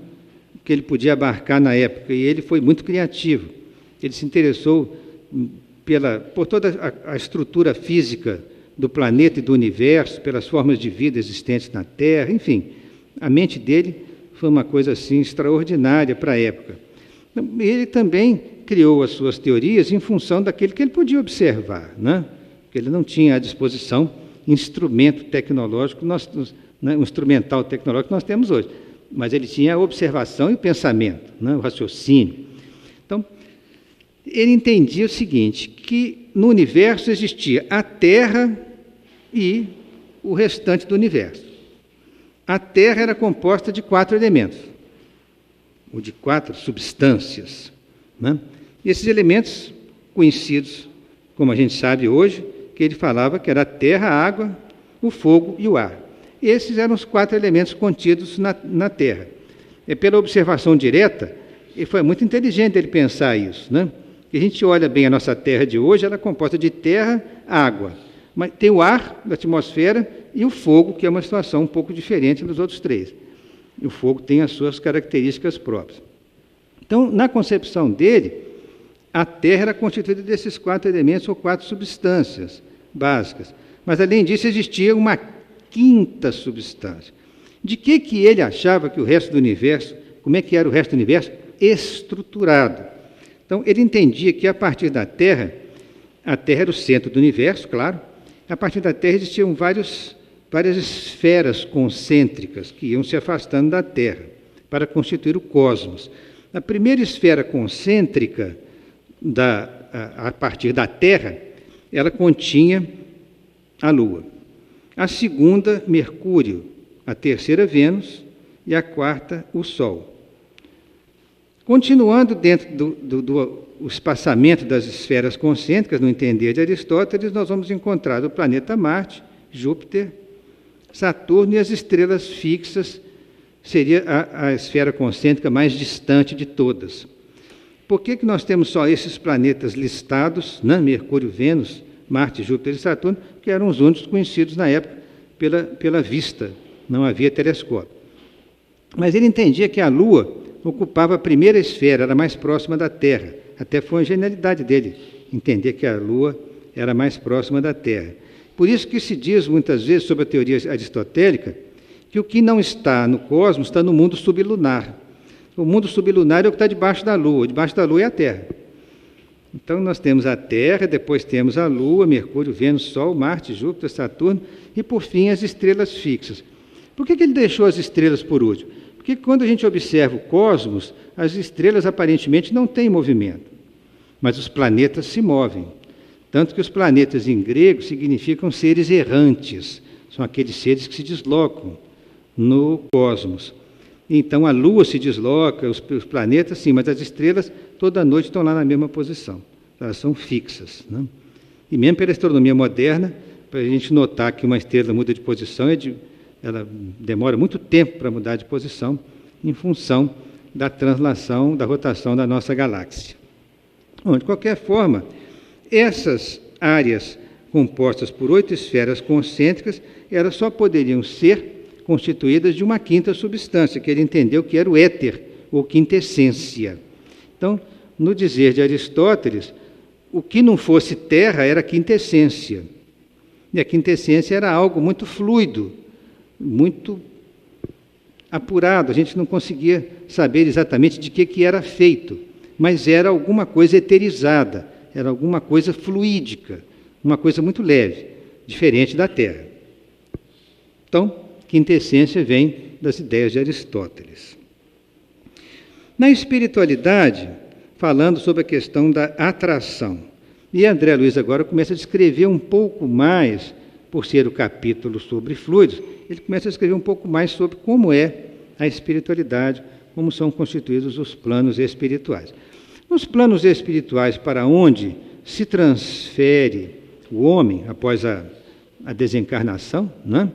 que ele podia abarcar na época, e ele foi muito criativo. Ele se interessou por toda a estrutura física do planeta e do universo, pelas formas de vida existentes na Terra, enfim. A mente dele foi uma coisa assim extraordinária para a época. Ele também criou as suas teorias em função daquilo que ele podia observar, porque ele não tinha à disposição instrumento tecnológico, um instrumental tecnológico que nós temos hoje, mas ele tinha a observação e o pensamento, o raciocínio. Então, ele entendia o seguinte, que no universo existia a Terra e o restante do universo. A Terra era composta de 4 elementos, ou de 4 substâncias. E esses elementos conhecidos, como a gente sabe hoje, que ele falava que era a terra, a água, o fogo e o ar. Esses eram os 4 elementos contidos na Terra. Pela observação direta, e foi muito inteligente ele pensar isso, Que a gente olha bem a nossa Terra de hoje, ela é composta de terra, água, mas tem o ar da atmosfera e o fogo, que é uma situação um pouco diferente dos outros 3. E o fogo tem as suas características próprias. Então, na concepção dele, a Terra era constituída desses 4 elementos ou 4 substâncias básicas. Mas, além disso, existia uma 5ª substância. De que ele achava que o resto do universo, como é que era o resto do universo? Estruturado. Então, ele entendia que, a partir da Terra, a Terra era o centro do universo, claro, a partir da Terra existiam vários várias esferas concêntricas que iam se afastando da Terra para constituir o cosmos. A primeira esfera concêntrica, a partir da Terra, ela continha a Lua. A segunda, Mercúrio. A terceira, Vênus. E a quarta, o Sol. Continuando dentro do espaçamento das esferas concêntricas, no entender de Aristóteles, nós vamos encontrar o planeta Marte, Júpiter, Saturno e as estrelas fixas, seria a esfera concêntrica mais distante de todas. Por que nós temos só esses planetas listados, né? Mercúrio, Vênus, Marte, Júpiter e Saturno, que eram os únicos conhecidos na época pela vista, não havia telescópio. Mas ele entendia que a Lua ocupava a primeira esfera, era mais próxima da Terra. Até foi uma genialidade dele, entender que a Lua era mais próxima da Terra. Por isso que se diz muitas vezes sobre a teoria aristotélica que o que não está no cosmos está no mundo sublunar. O mundo sublunar é o que está debaixo da Lua é a Terra. Então nós temos a Terra, depois temos a Lua, Mercúrio, Vênus, Sol, Marte, Júpiter, Saturno e por fim as estrelas fixas. Por que ele deixou as estrelas por último? Porque quando a gente observa o cosmos, as estrelas aparentemente não têm movimento, mas os planetas se movem. Tanto que os planetas em grego significam seres errantes, são aqueles seres que se deslocam no cosmos. Então a Lua se desloca, os planetas sim, mas as estrelas toda noite estão lá na mesma posição, elas são fixas, né? E mesmo pela astronomia moderna, para a gente notar que uma estrela muda de posição, ela demora muito tempo para mudar de posição, em função da translação, da rotação da nossa galáxia. Bom, de qualquer forma, essas áreas compostas por 8 esferas concêntricas, elas só poderiam ser constituídas de uma quinta substância, que ele entendeu que era o éter, ou quintessência. Então, no dizer de Aristóteles, o que não fosse terra era quintessência. E a quintessência era algo muito fluido, muito apurado, a gente não conseguia saber exatamente de que era feito, mas era alguma coisa eterizada, era alguma coisa fluídica, uma coisa muito leve, diferente da Terra. Então, quintessência vem das ideias de Aristóteles. Na espiritualidade, falando sobre a questão da atração, e André Luiz agora começa a descrever um pouco mais, por ser o capítulo sobre fluidos, ele começa a escrever um pouco mais sobre como é a espiritualidade, como são constituídos os planos espirituais. Nos planos espirituais, para onde se transfere o homem após a desencarnação, né,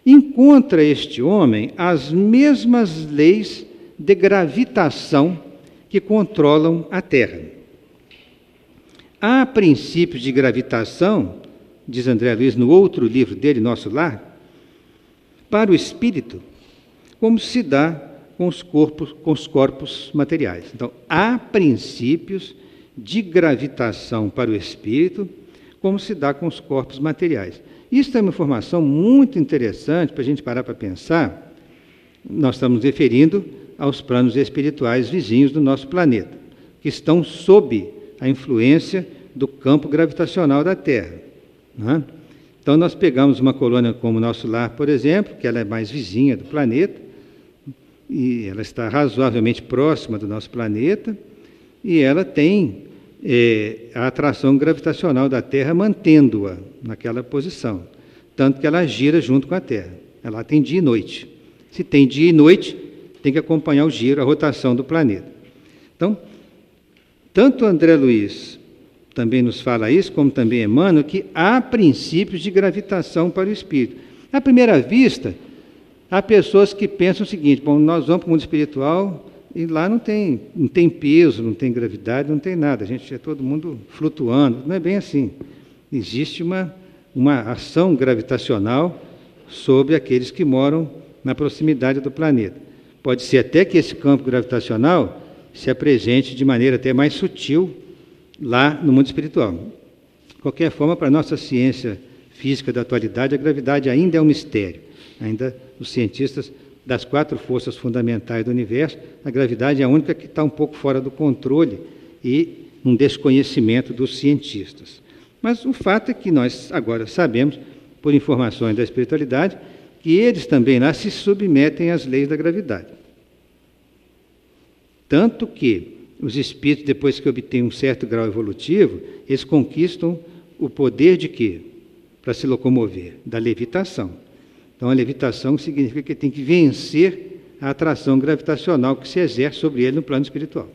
encontra este homem as mesmas leis de gravitação que controlam a Terra. Há princípios de gravitação, diz André Luiz no outro livro dele, Nosso Lar, para o espírito, como se dá com os corpos materiais. Então, há princípios de gravitação para o espírito, como se dá com os corpos materiais. Isso é uma informação muito interessante para a gente parar para pensar. Nós estamos referindo aos planos espirituais vizinhos do nosso planeta, que estão sob a influência do campo gravitacional da Terra, né? Então, nós pegamos uma colônia como o Nosso Lar, por exemplo, que ela é mais vizinha do planeta, e ela está razoavelmente próxima do nosso planeta, e ela tem a atração gravitacional da Terra mantendo-a naquela posição, tanto que ela gira junto com a Terra. Ela tem dia e noite. Se tem dia e noite, tem que acompanhar o giro, a rotação do planeta. Então, tanto André Luiz também nos fala isso, como também Emmanuel, que há princípios de gravitação para o espírito. À primeira vista, há pessoas que pensam o seguinte: bom, nós vamos para o mundo espiritual e lá não tem peso, não tem gravidade, não tem nada, a gente é todo mundo flutuando. Não é bem assim. Existe uma ação gravitacional sobre aqueles que moram na proximidade do planeta. Pode ser até que esse campo gravitacional se apresente de maneira até mais sutil lá no mundo espiritual. De qualquer forma, para a nossa ciência física da atualidade, a gravidade ainda é um mistério. Ainda os cientistas das 4 forças fundamentais do universo, a gravidade é a única que está um pouco fora do controle e um desconhecimento dos cientistas. Mas o fato é que nós agora sabemos, por informações da espiritualidade, que eles também lá se submetem às leis da gravidade. Tanto que os espíritos, depois que obtêm um certo grau evolutivo, eles conquistam o poder de quê? Para se locomover? Da levitação. Então, a levitação significa que tem que vencer a atração gravitacional que se exerce sobre ele no plano espiritual,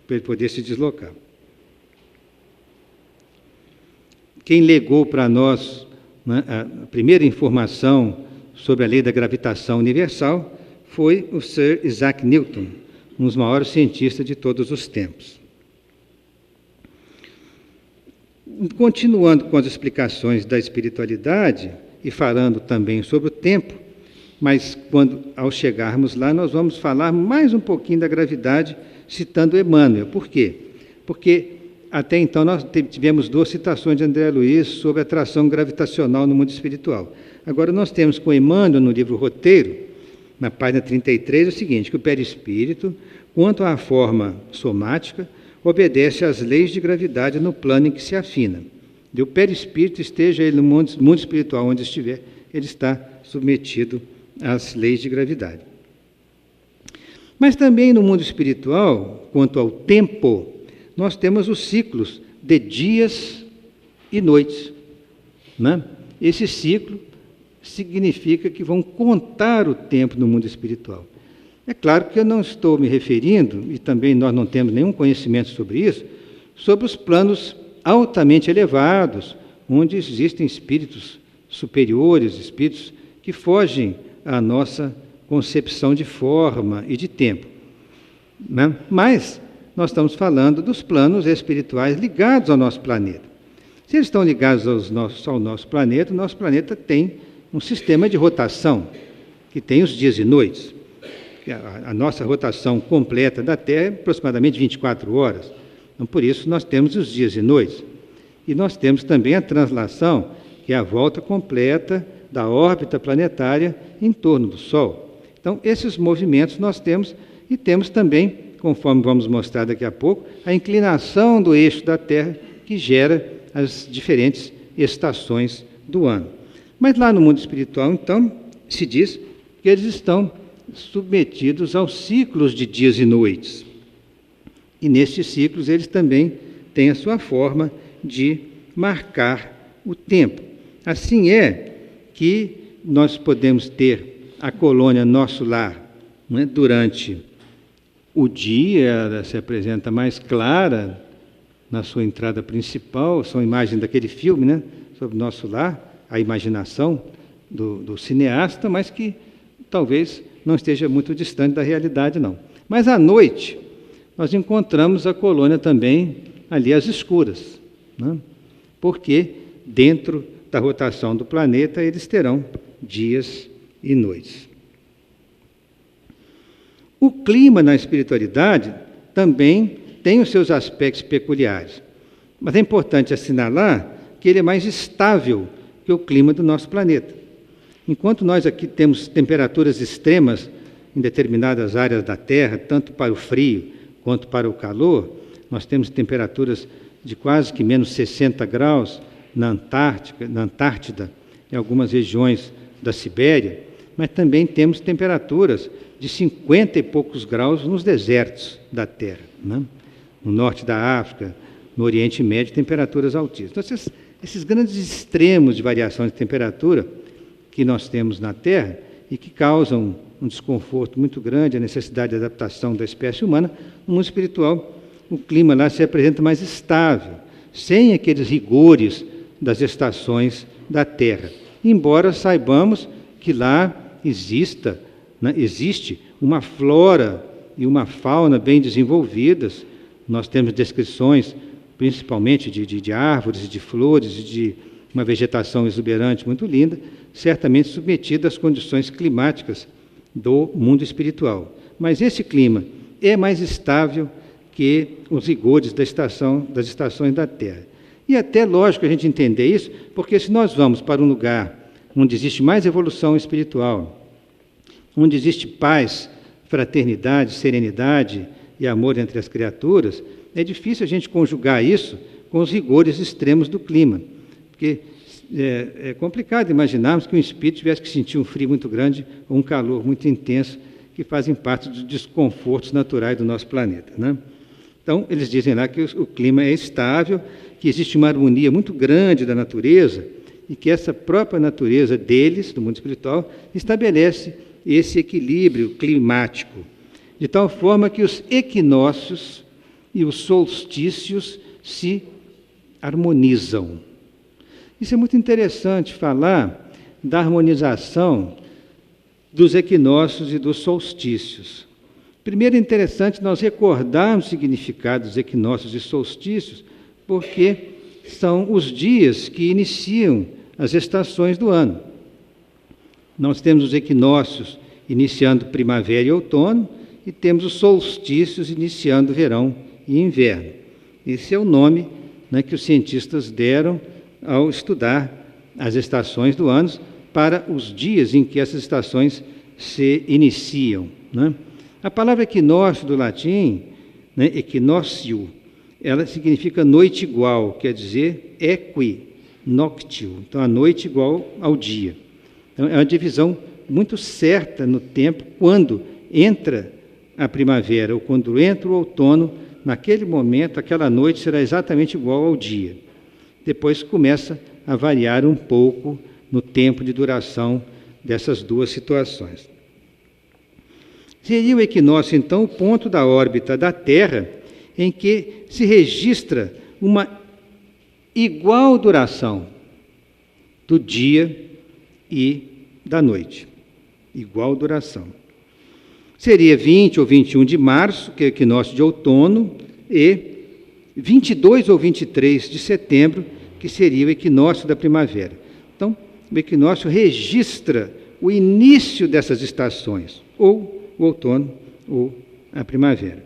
para ele poder se deslocar. Quem legou para nós, né, a primeira informação sobre a lei da gravitação universal foi o Sir Isaac Newton, um dos maiores cientistas de todos os tempos. Continuando com as explicações da espiritualidade e falando também sobre o tempo, mas ao chegarmos lá, nós vamos falar mais um pouquinho da gravidade, citando Emmanuel. Por quê? Porque até então nós tivemos 2 citações de André Luiz sobre a atração gravitacional no mundo espiritual. Agora nós temos com Emmanuel, no livro Roteiro, na página 33, o seguinte, que o perispírito, quanto à forma somática, obedece às leis de gravidade no plano em que se afina. E o perispírito, esteja ele no mundo espiritual onde estiver, ele está submetido às leis de gravidade. Mas também no mundo espiritual, quanto ao tempo, nós temos os ciclos de dias e noites, né? Esse ciclo significa que vão contar o tempo no mundo espiritual. É claro que eu não estou me referindo, e também nós não temos nenhum conhecimento sobre isso, sobre os planos altamente elevados, onde existem espíritos superiores, espíritos que fogem à nossa concepção de forma e de tempo, né? Mas nós estamos falando dos planos espirituais ligados ao nosso planeta. Se eles estão ligados ao nosso planeta, o nosso planeta tem um sistema de rotação, que tem os dias e noites. A nossa rotação completa da Terra é aproximadamente 24 horas. Então, por isso, nós temos os dias e noites. E nós temos também a translação, que é a volta completa da órbita planetária em torno do Sol. Então, esses movimentos nós temos, e temos também, conforme vamos mostrar daqui a pouco, a inclinação do eixo da Terra, que gera as diferentes estações do ano. Mas lá no mundo espiritual, então, se diz que eles estão submetidos aos ciclos de dias e noites. E nestes ciclos eles também têm a sua forma de marcar o tempo. Assim é que nós podemos ter a colônia Nosso Lar, né, durante o dia, ela se apresenta mais clara na sua entrada principal, são imagens daquele filme, né, sobre Nosso Lar, a imaginação do cineasta, mas que talvez não esteja muito distante da realidade, não. Mas à noite, nós encontramos a colônia também ali às escuras, né? Porque dentro da rotação do planeta eles terão dias e noites. O clima na espiritualidade também tem os seus aspectos peculiares, mas é importante assinalar que ele é mais estável que o clima do nosso planeta. Enquanto nós aqui temos temperaturas extremas em determinadas áreas da Terra, tanto para o frio quanto para o calor, nós temos temperaturas de quase que menos 60 graus na Antártida, em algumas regiões da Sibéria, mas também temos temperaturas de 50 e poucos graus nos desertos da Terra, né? No norte da África, no Oriente Médio, temperaturas altíssimas. Então, esses grandes extremos de variação de temperatura que nós temos na Terra e que causam um desconforto muito grande, a necessidade de adaptação da espécie humana, no mundo espiritual, o clima lá se apresenta mais estável, sem aqueles rigores das estações da Terra. Embora saibamos que lá existe uma flora e uma fauna bem desenvolvidas, nós temos descrições principalmente de árvores e de flores, de uma vegetação exuberante muito linda, certamente submetida às condições climáticas do mundo espiritual. Mas esse clima é mais estável que os rigores das estações da Terra. E até lógico a gente entender isso, porque se nós vamos para um lugar onde existe mais evolução espiritual, onde existe paz, fraternidade, serenidade e amor entre as criaturas, é difícil a gente conjugar isso com os rigores extremos do clima, porque é complicado imaginarmos que um espírito tivesse que sentir um frio muito grande ou um calor muito intenso, que fazem parte dos desconfortos naturais do nosso planeta, né? Então, eles dizem lá que o clima é estável, que existe uma harmonia muito grande da natureza e que essa própria natureza deles, do mundo espiritual, estabelece esse equilíbrio climático, de tal forma que os equinócios e os solstícios se harmonizam. Isso é muito interessante falar da harmonização dos equinócios e dos solstícios. Primeiro é interessante nós recordarmos o significado dos equinócios e solstícios, porque são os dias que iniciam as estações do ano. Nós temos os equinócios iniciando primavera e outono, e temos os solstícios iniciando verão e inverno. Esse é o nome, né, que os cientistas deram ao estudar as estações do ano para os dias em que essas estações se iniciam, né? A palavra equinócio do latim, né, equinócio, ela significa noite igual, quer dizer equi noctio, então a noite igual ao dia. Então, é uma divisão muito certa no tempo, quando entra a primavera ou quando entra o outono, naquele momento, aquela noite será exatamente igual ao dia. Depois começa a variar um pouco no tempo de duração dessas duas situações. Seria o equinócio, então, o ponto da órbita da Terra em que se registra uma igual duração do dia e da noite. Igual duração. Seria 20 ou 21 de março, que é o equinócio de outono, e 22 ou 23 de setembro, que seria o equinócio da primavera. Então, o equinócio registra o início dessas estações, ou o outono ou a primavera.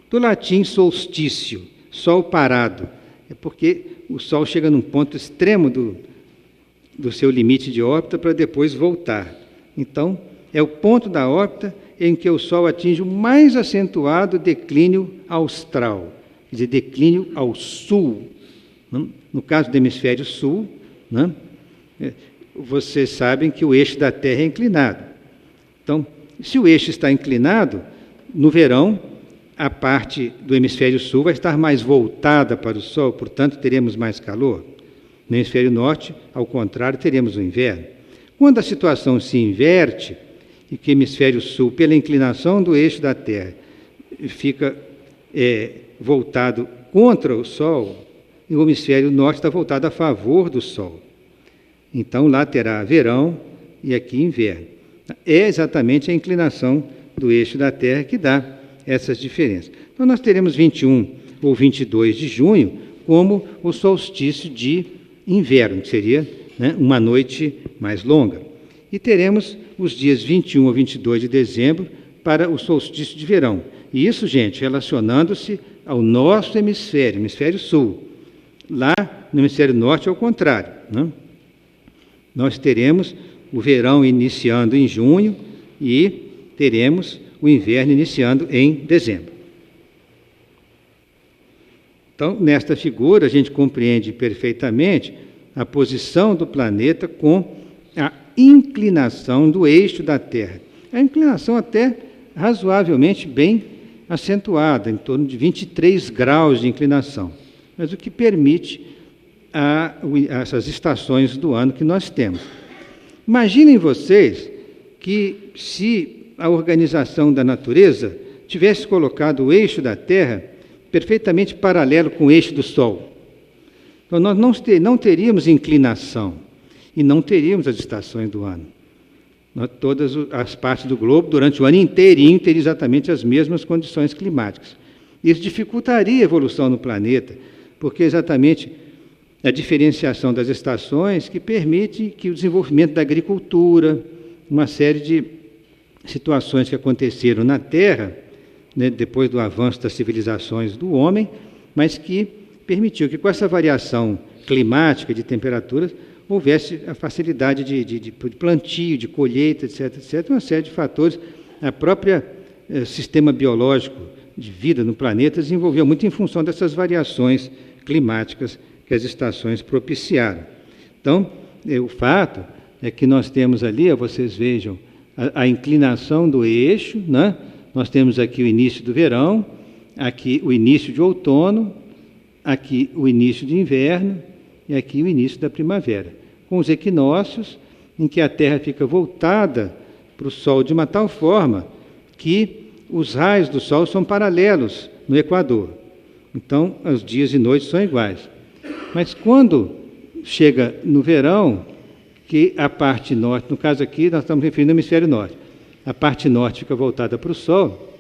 Do latim solstício, sol parado, é porque o sol chega num ponto extremo do seu limite de órbita para depois voltar. Então, é o ponto da órbita em que o sol atinge o mais acentuado declínio austral, quer dizer, declínio ao sul. No caso do hemisfério sul, né, vocês sabem que o eixo da Terra é inclinado. Então, se o eixo está inclinado, no verão, a parte do hemisfério sul vai estar mais voltada para o sol, portanto, teremos mais calor. No hemisfério norte, ao contrário, teremos o inverno. Quando a situação se inverte, e que o hemisfério sul, pela inclinação do eixo da Terra, fica voltado contra o sol, e o hemisfério norte está voltado a favor do sol. Então, lá terá verão e aqui inverno. É exatamente a inclinação do eixo da Terra que dá essas diferenças. Então, nós teremos 21 ou 22 de junho como o solstício de inverno, que seria, né, uma noite mais longa. E teremos os dias 21 ou 22 de dezembro para o solstício de verão. E isso, gente, relacionando-se ao nosso hemisfério, hemisfério sul. Lá no hemisfério norte é o contrário, né? Nós teremos o verão iniciando em junho e teremos o inverno iniciando em dezembro. Então, nesta figura, a gente compreende perfeitamente a posição do planeta com a inclinação do eixo da Terra. A inclinação até razoavelmente bem acentuada, em torno de 23 graus de inclinação, mas o que permite essas estações do ano que nós temos. Imaginem vocês que se a organização da natureza tivesse colocado o eixo da Terra perfeitamente paralelo com o eixo do Sol. Então, nós não teríamos inclinação e não teríamos as estações do ano. Todas as partes do globo, durante o ano inteirinho, teriam exatamente as mesmas condições climáticas. Isso dificultaria a evolução no planeta, porque exatamente a diferenciação das estações que permite que o desenvolvimento da agricultura, uma série de situações que aconteceram na Terra, né, depois do avanço das civilizações do homem, mas que permitiu que com essa variação climática de temperaturas houvesse a facilidade de plantio, de colheita, etc., etc., uma série de fatores. A própria sistema biológico de vida no planeta desenvolveu muito em função dessas variações climáticas que as estações propiciaram. Então, o fato é que nós temos ali, vocês vejam, a inclinação do eixo, né? Nós temos aqui o início do verão, aqui o início de outono, aqui o início de inverno e aqui o início da primavera, com os equinócios, em que a Terra fica voltada para o Sol de uma tal forma que os raios do Sol são paralelos no Equador. Então, os dias e noites são iguais. Mas quando chega no verão, que a parte norte, no caso aqui nós estamos referindo ao hemisfério norte, a parte norte fica voltada para o Sol,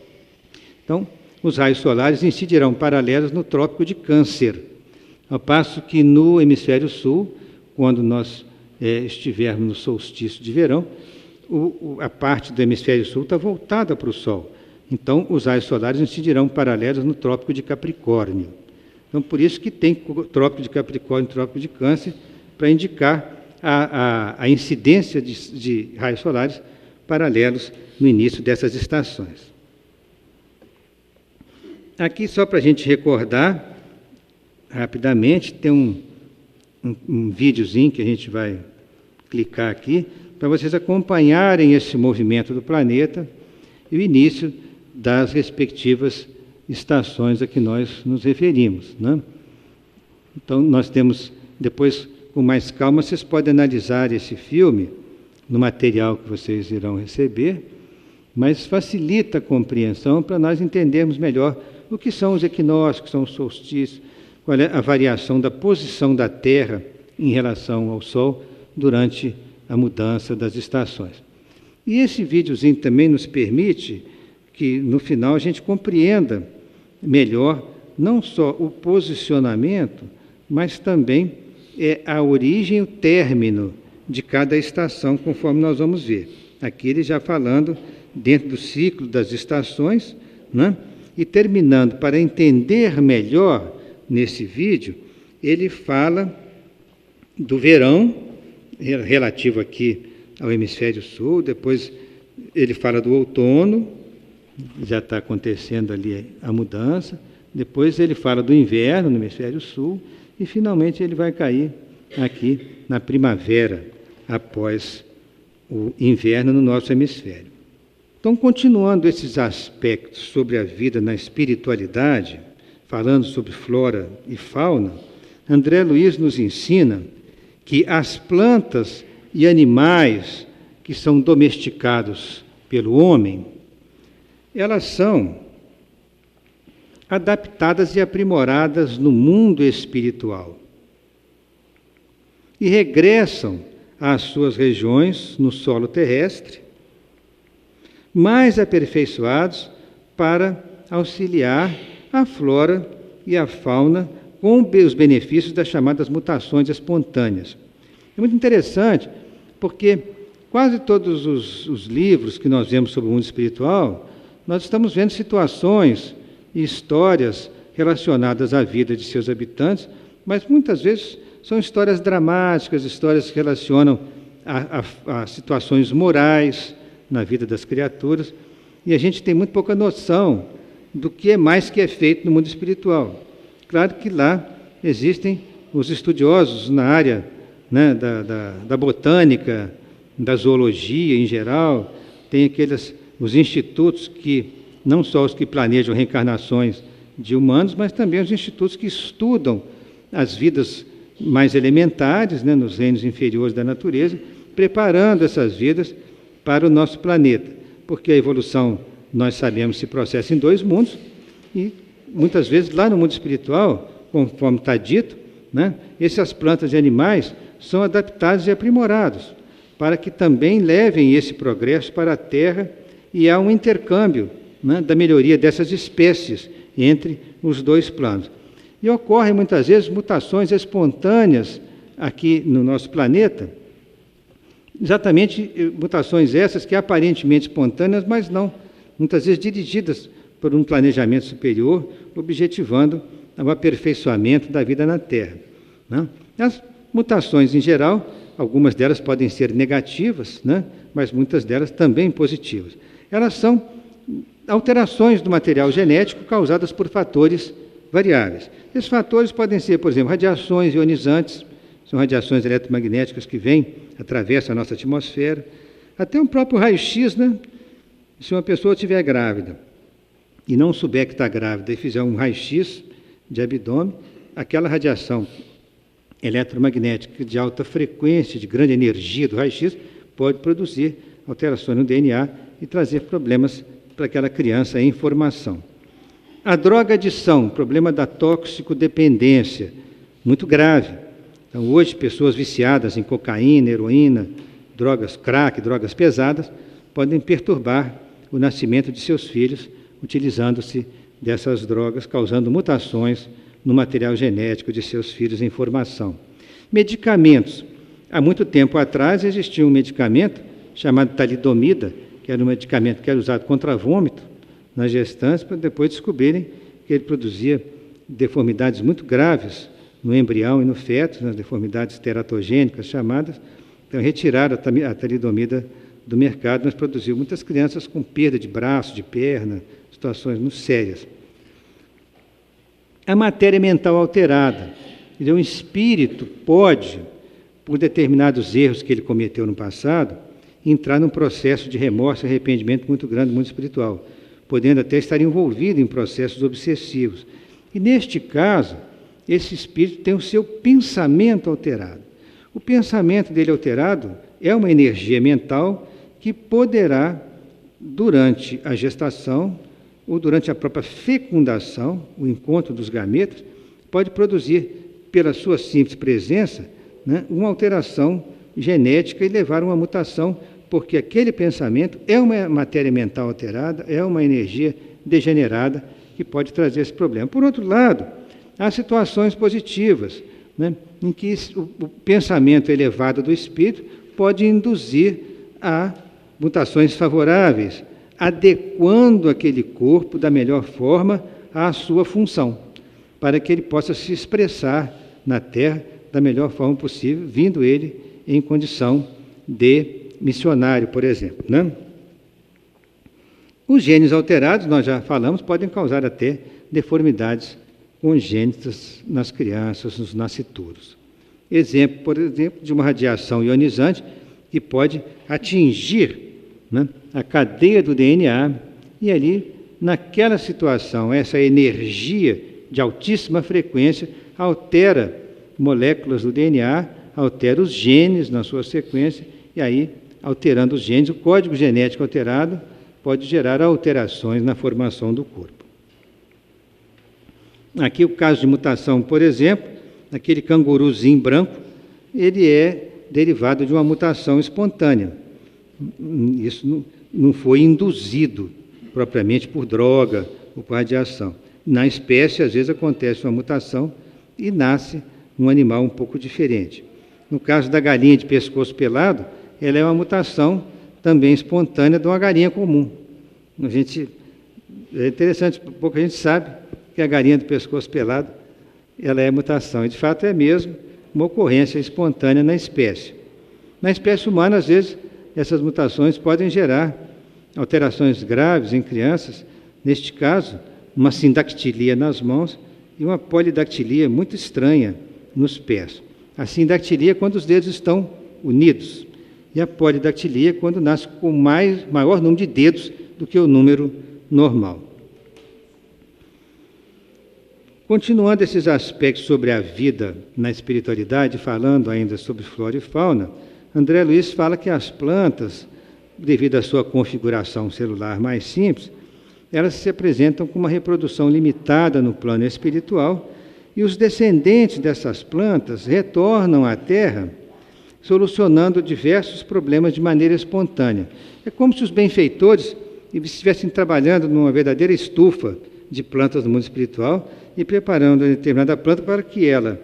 então os raios solares incidirão paralelos no Trópico de Câncer, ao passo que no hemisfério sul, quando nós estivermos no solstício de verão, a parte do hemisfério sul está voltada para o Sol. Então, os raios solares incidirão paralelos no Trópico de Capricórnio. Então, por isso que tem Trópico de Capricórnio e Trópico de Câncer, para indicar a incidência de raios solares paralelos no início dessas estações. Aqui, só para a gente recordar, rapidamente, tem um videozinho que a gente vai clicar aqui, para vocês acompanharem esse movimento do planeta e o início das respectivas estações a que nós nos referimos, né? Então, nós temos, depois, com mais calma, vocês podem analisar esse filme no material que vocês irão receber, mas facilita a compreensão para nós entendermos melhor o que são os equinócios, o que são os solstícios, qual é a variação da posição da Terra em relação ao Sol durante a mudança das estações. E esse videozinho também nos permite que, no final, a gente compreenda melhor não só o posicionamento, mas também a origem e o término de cada estação, conforme nós vamos ver. Aqui ele já falando dentro do ciclo das estações, né? E terminando, para entender melhor nesse vídeo, ele fala do verão, relativo aqui ao hemisfério sul, depois ele fala do outono, já está acontecendo ali a mudança, depois ele fala do inverno no hemisfério sul, e finalmente ele vai cair aqui na primavera, após o inverno no nosso hemisfério. Então, continuando esses aspectos sobre a vida na espiritualidade, falando sobre flora e fauna, André Luiz nos ensina que as plantas e animais que são domesticados pelo homem, elas são adaptadas e aprimoradas no mundo espiritual e regressam às suas regiões no solo terrestre, mais aperfeiçoados para auxiliar a flora e a fauna com os benefícios das chamadas mutações espontâneas. É muito interessante, porque quase todos os livros que nós vemos sobre o mundo espiritual, nós estamos vendo situações e histórias relacionadas à vida de seus habitantes, mas muitas vezes são histórias dramáticas, histórias que relacionam a situações morais na vida das criaturas, e a gente tem muito pouca noção do que é mais que é feito no mundo espiritual. Claro que lá existem os estudiosos na área, né, da botânica, da zoologia em geral, tem os institutos que, não só os que planejam reencarnações de humanos, mas também os institutos que estudam as vidas mais elementares, né, nos reinos inferiores da natureza, preparando essas vidas para o nosso planeta, porque a evolução, nós sabemos, se processa em 2 mundos, e muitas vezes lá no mundo espiritual, conforme está dito, né, essas plantas e animais são adaptados e aprimorados, para que também levem esse progresso para a Terra, e há um intercâmbio, né, da melhoria dessas espécies entre os 2 planos. E ocorrem muitas vezes mutações espontâneas aqui no nosso planeta, exatamente mutações essas que aparentemente espontâneas, mas não, muitas vezes dirigidas por um planejamento superior, objetivando o aperfeiçoamento da vida na Terra, né? As mutações, em geral, algumas delas podem ser negativas, né? Mas muitas delas também positivas. Elas são alterações do material genético causadas por fatores variáveis. Esses fatores podem ser, por exemplo, radiações ionizantes, são radiações eletromagnéticas que vêm, atravessam a nossa atmosfera, até um próprio raio-x, né? Se uma pessoa estiver grávida e não souber que está grávida e fizer um raio-x de abdômen, aquela radiação eletromagnética de alta frequência, de grande energia do raio-x, pode produzir alterações no DNA e trazer problemas para aquela criança em formação. A drogadição, problema da toxicodependência, muito grave. Então, hoje, pessoas viciadas em cocaína, heroína, drogas crack, drogas pesadas, podem perturbar o nascimento de seus filhos, utilizando-se dessas drogas, causando mutações no material genético de seus filhos em formação. Medicamentos. Há muito tempo atrás existia um medicamento chamado talidomida, que era um medicamento que era usado contra vômito nas gestantes, para depois descobrirem que ele produzia deformidades muito graves no embrião e no feto, nas deformidades teratogênicas chamadas. Então, retiraram a talidomida do mercado, mas produziu muitas crianças com perda de braço, de perna, situações muito sérias. A matéria mental alterada. O espírito pode, por determinados erros que ele cometeu no passado, entrar num processo de remorso e arrependimento muito grande, muito espiritual, podendo até estar envolvido em processos obsessivos. E, neste caso, esse espírito tem o seu pensamento alterado. O pensamento dele alterado é uma energia mental que poderá, durante a gestação ou durante a própria fecundação, o encontro dos gametas, pode produzir, pela sua simples presença, né, uma alteração genética e levar a uma mutação, porque aquele pensamento é uma matéria mental alterada, é uma energia degenerada que pode trazer esse problema. Por outro lado, há situações positivas, né, em que o pensamento elevado do espírito pode induzir a mutações favoráveis, adequando aquele corpo da melhor forma à sua função, para que ele possa se expressar na Terra da melhor forma possível, vindo ele em condição de missionário, por exemplo, né? Os genes alterados, nós já falamos, podem causar até deformidades congênitas nas crianças, nos nascituros. Exemplo, por exemplo, de uma radiação ionizante que pode atingir, né, a cadeia do DNA e ali, naquela situação, essa energia de altíssima frequência altera moléculas do DNA, altera os genes na sua sequência e aí, alterando os genes, o código genético alterado pode gerar alterações na formação do corpo. Aqui o caso de mutação, por exemplo, aquele canguruzinho branco, ele é derivado de uma mutação espontânea. Isso não foi induzido propriamente por droga ou por radiação. Na espécie, às vezes, acontece uma mutação e nasce um animal um pouco diferente. No caso da galinha de pescoço pelado, ela é uma mutação também espontânea de uma galinha comum. É interessante, pouca gente sabe que a galinha de pescoço pelado ela é mutação. E, de fato, é mesmo uma ocorrência espontânea na espécie. Na espécie humana, às vezes, essas mutações podem gerar alterações graves em crianças, neste caso, uma sindactilia nas mãos e uma polidactilia muito estranha nos pés. A sindactilia é quando os dedos estão unidos, e a polidactilia é quando nasce com maior número de dedos do que o número normal. Continuando esses aspectos sobre a vida na espiritualidade, falando ainda sobre flora e fauna, André Luiz fala que as plantas, devido à sua configuração celular mais simples, elas se apresentam com uma reprodução limitada no plano espiritual e os descendentes dessas plantas retornam à Terra solucionando diversos problemas de maneira espontânea. É como se os benfeitores estivessem trabalhando numa verdadeira estufa de plantas do mundo espiritual e preparando uma determinada planta para que ela,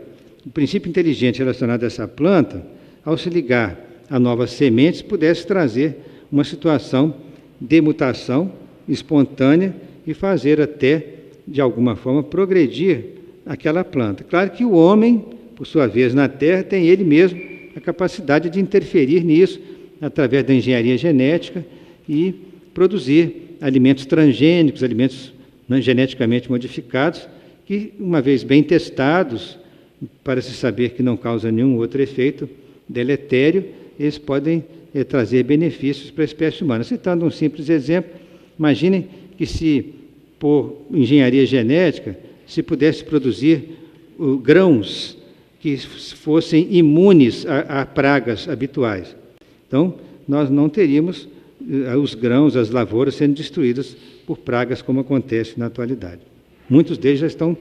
o princípio inteligente relacionado a essa planta, ao se ligar a novas sementes, pudesse trazer uma situação de mutação espontânea e fazer até, de alguma forma, progredir aquela planta. Claro que o homem, por sua vez, na Terra, tem ele mesmo a capacidade de interferir nisso, através da engenharia genética, e produzir alimentos transgênicos, alimentos geneticamente modificados, que, uma vez bem testados, para se saber que não causa nenhum outro efeito deletério, eles podem trazer benefícios para a espécie humana. Citando um simples exemplo, imaginem que se, por engenharia genética, se pudesse produzir grãos que fossem imunes a pragas habituais. Então, nós não teríamos os grãos, as lavouras sendo destruídas por pragas como acontece na atualidade. Muitos deles já estão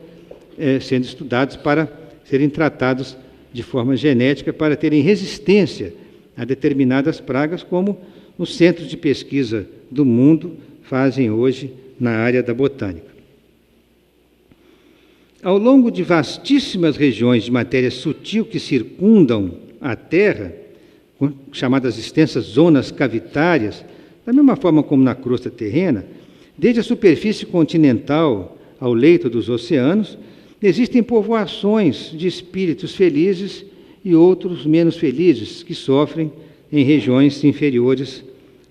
sendo estudados para serem tratados de forma genética para terem resistência a determinadas pragas, como os centros de pesquisa do mundo fazem hoje na área da botânica. Ao longo de vastíssimas regiões de matéria sutil que circundam a Terra, chamadas extensas zonas cavitárias, da mesma forma como na crosta terrena, desde a superfície continental ao leito dos oceanos, existem povoações de espíritos felizes e outros menos felizes, que sofrem em regiões inferiores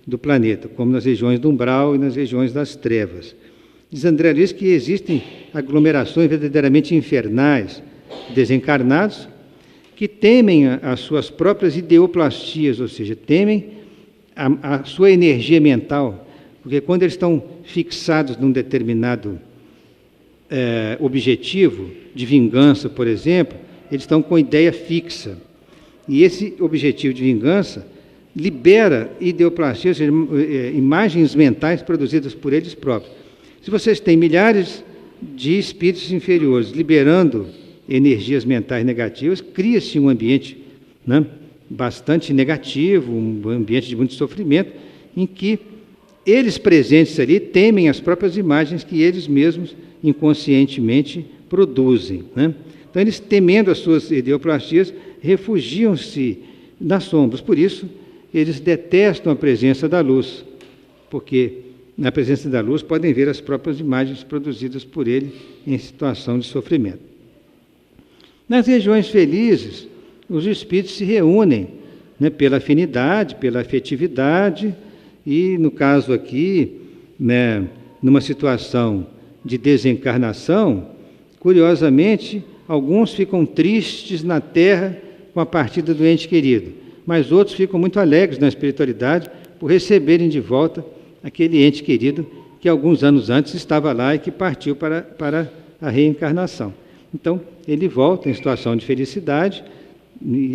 do planeta, como nas regiões do umbral e nas regiões das trevas. Diz André Luiz que existem aglomerações verdadeiramente infernais, desencarnados, que temem as suas próprias ideoplastias, ou seja, temem a sua energia mental, porque quando eles estão fixados num determinado objetivo de vingança, por exemplo, eles estão com ideia fixa. E esse objetivo de vingança libera ideoplastias, ou seja, imagens mentais produzidas por eles próprios. Se vocês têm milhares de espíritos inferiores liberando energias mentais negativas, cria-se um ambiente, né, bastante negativo, um ambiente de muito sofrimento, em que eles presentes ali temem as próprias imagens que eles mesmos inconscientemente produzem, né? Então, eles, temendo as suas ideoplastias, refugiam-se nas sombras. Por isso, eles detestam a presença da luz, porque na presença da luz podem ver as próprias imagens produzidas por ele em situação de sofrimento. Nas regiões felizes, os espíritos se reúnem, né, pela afinidade, pela afetividade, e no caso aqui, né, numa situação de desencarnação, curiosamente, alguns ficam tristes na Terra com a partida do ente querido, mas outros ficam muito alegres na espiritualidade por receberem de volta aquele ente querido que alguns anos antes estava lá e que partiu para a reencarnação. Então, ele volta em situação de felicidade e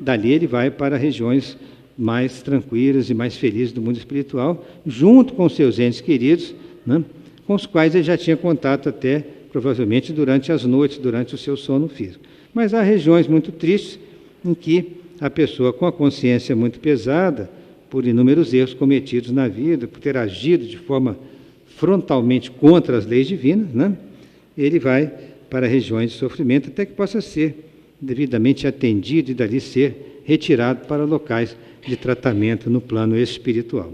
dali ele vai para regiões mais tranquilas e mais felizes do mundo espiritual, junto com seus entes queridos, né, com os quais ele já tinha contato até, provavelmente, durante as noites, durante o seu sono físico. Mas há regiões muito tristes em que a pessoa com a consciência muito pesada, por inúmeros erros cometidos na vida, por ter agido de forma frontalmente contra as leis divinas, né, ele vai para regiões de sofrimento até que possa ser devidamente atendido e dali ser retirado para locais de tratamento no plano espiritual.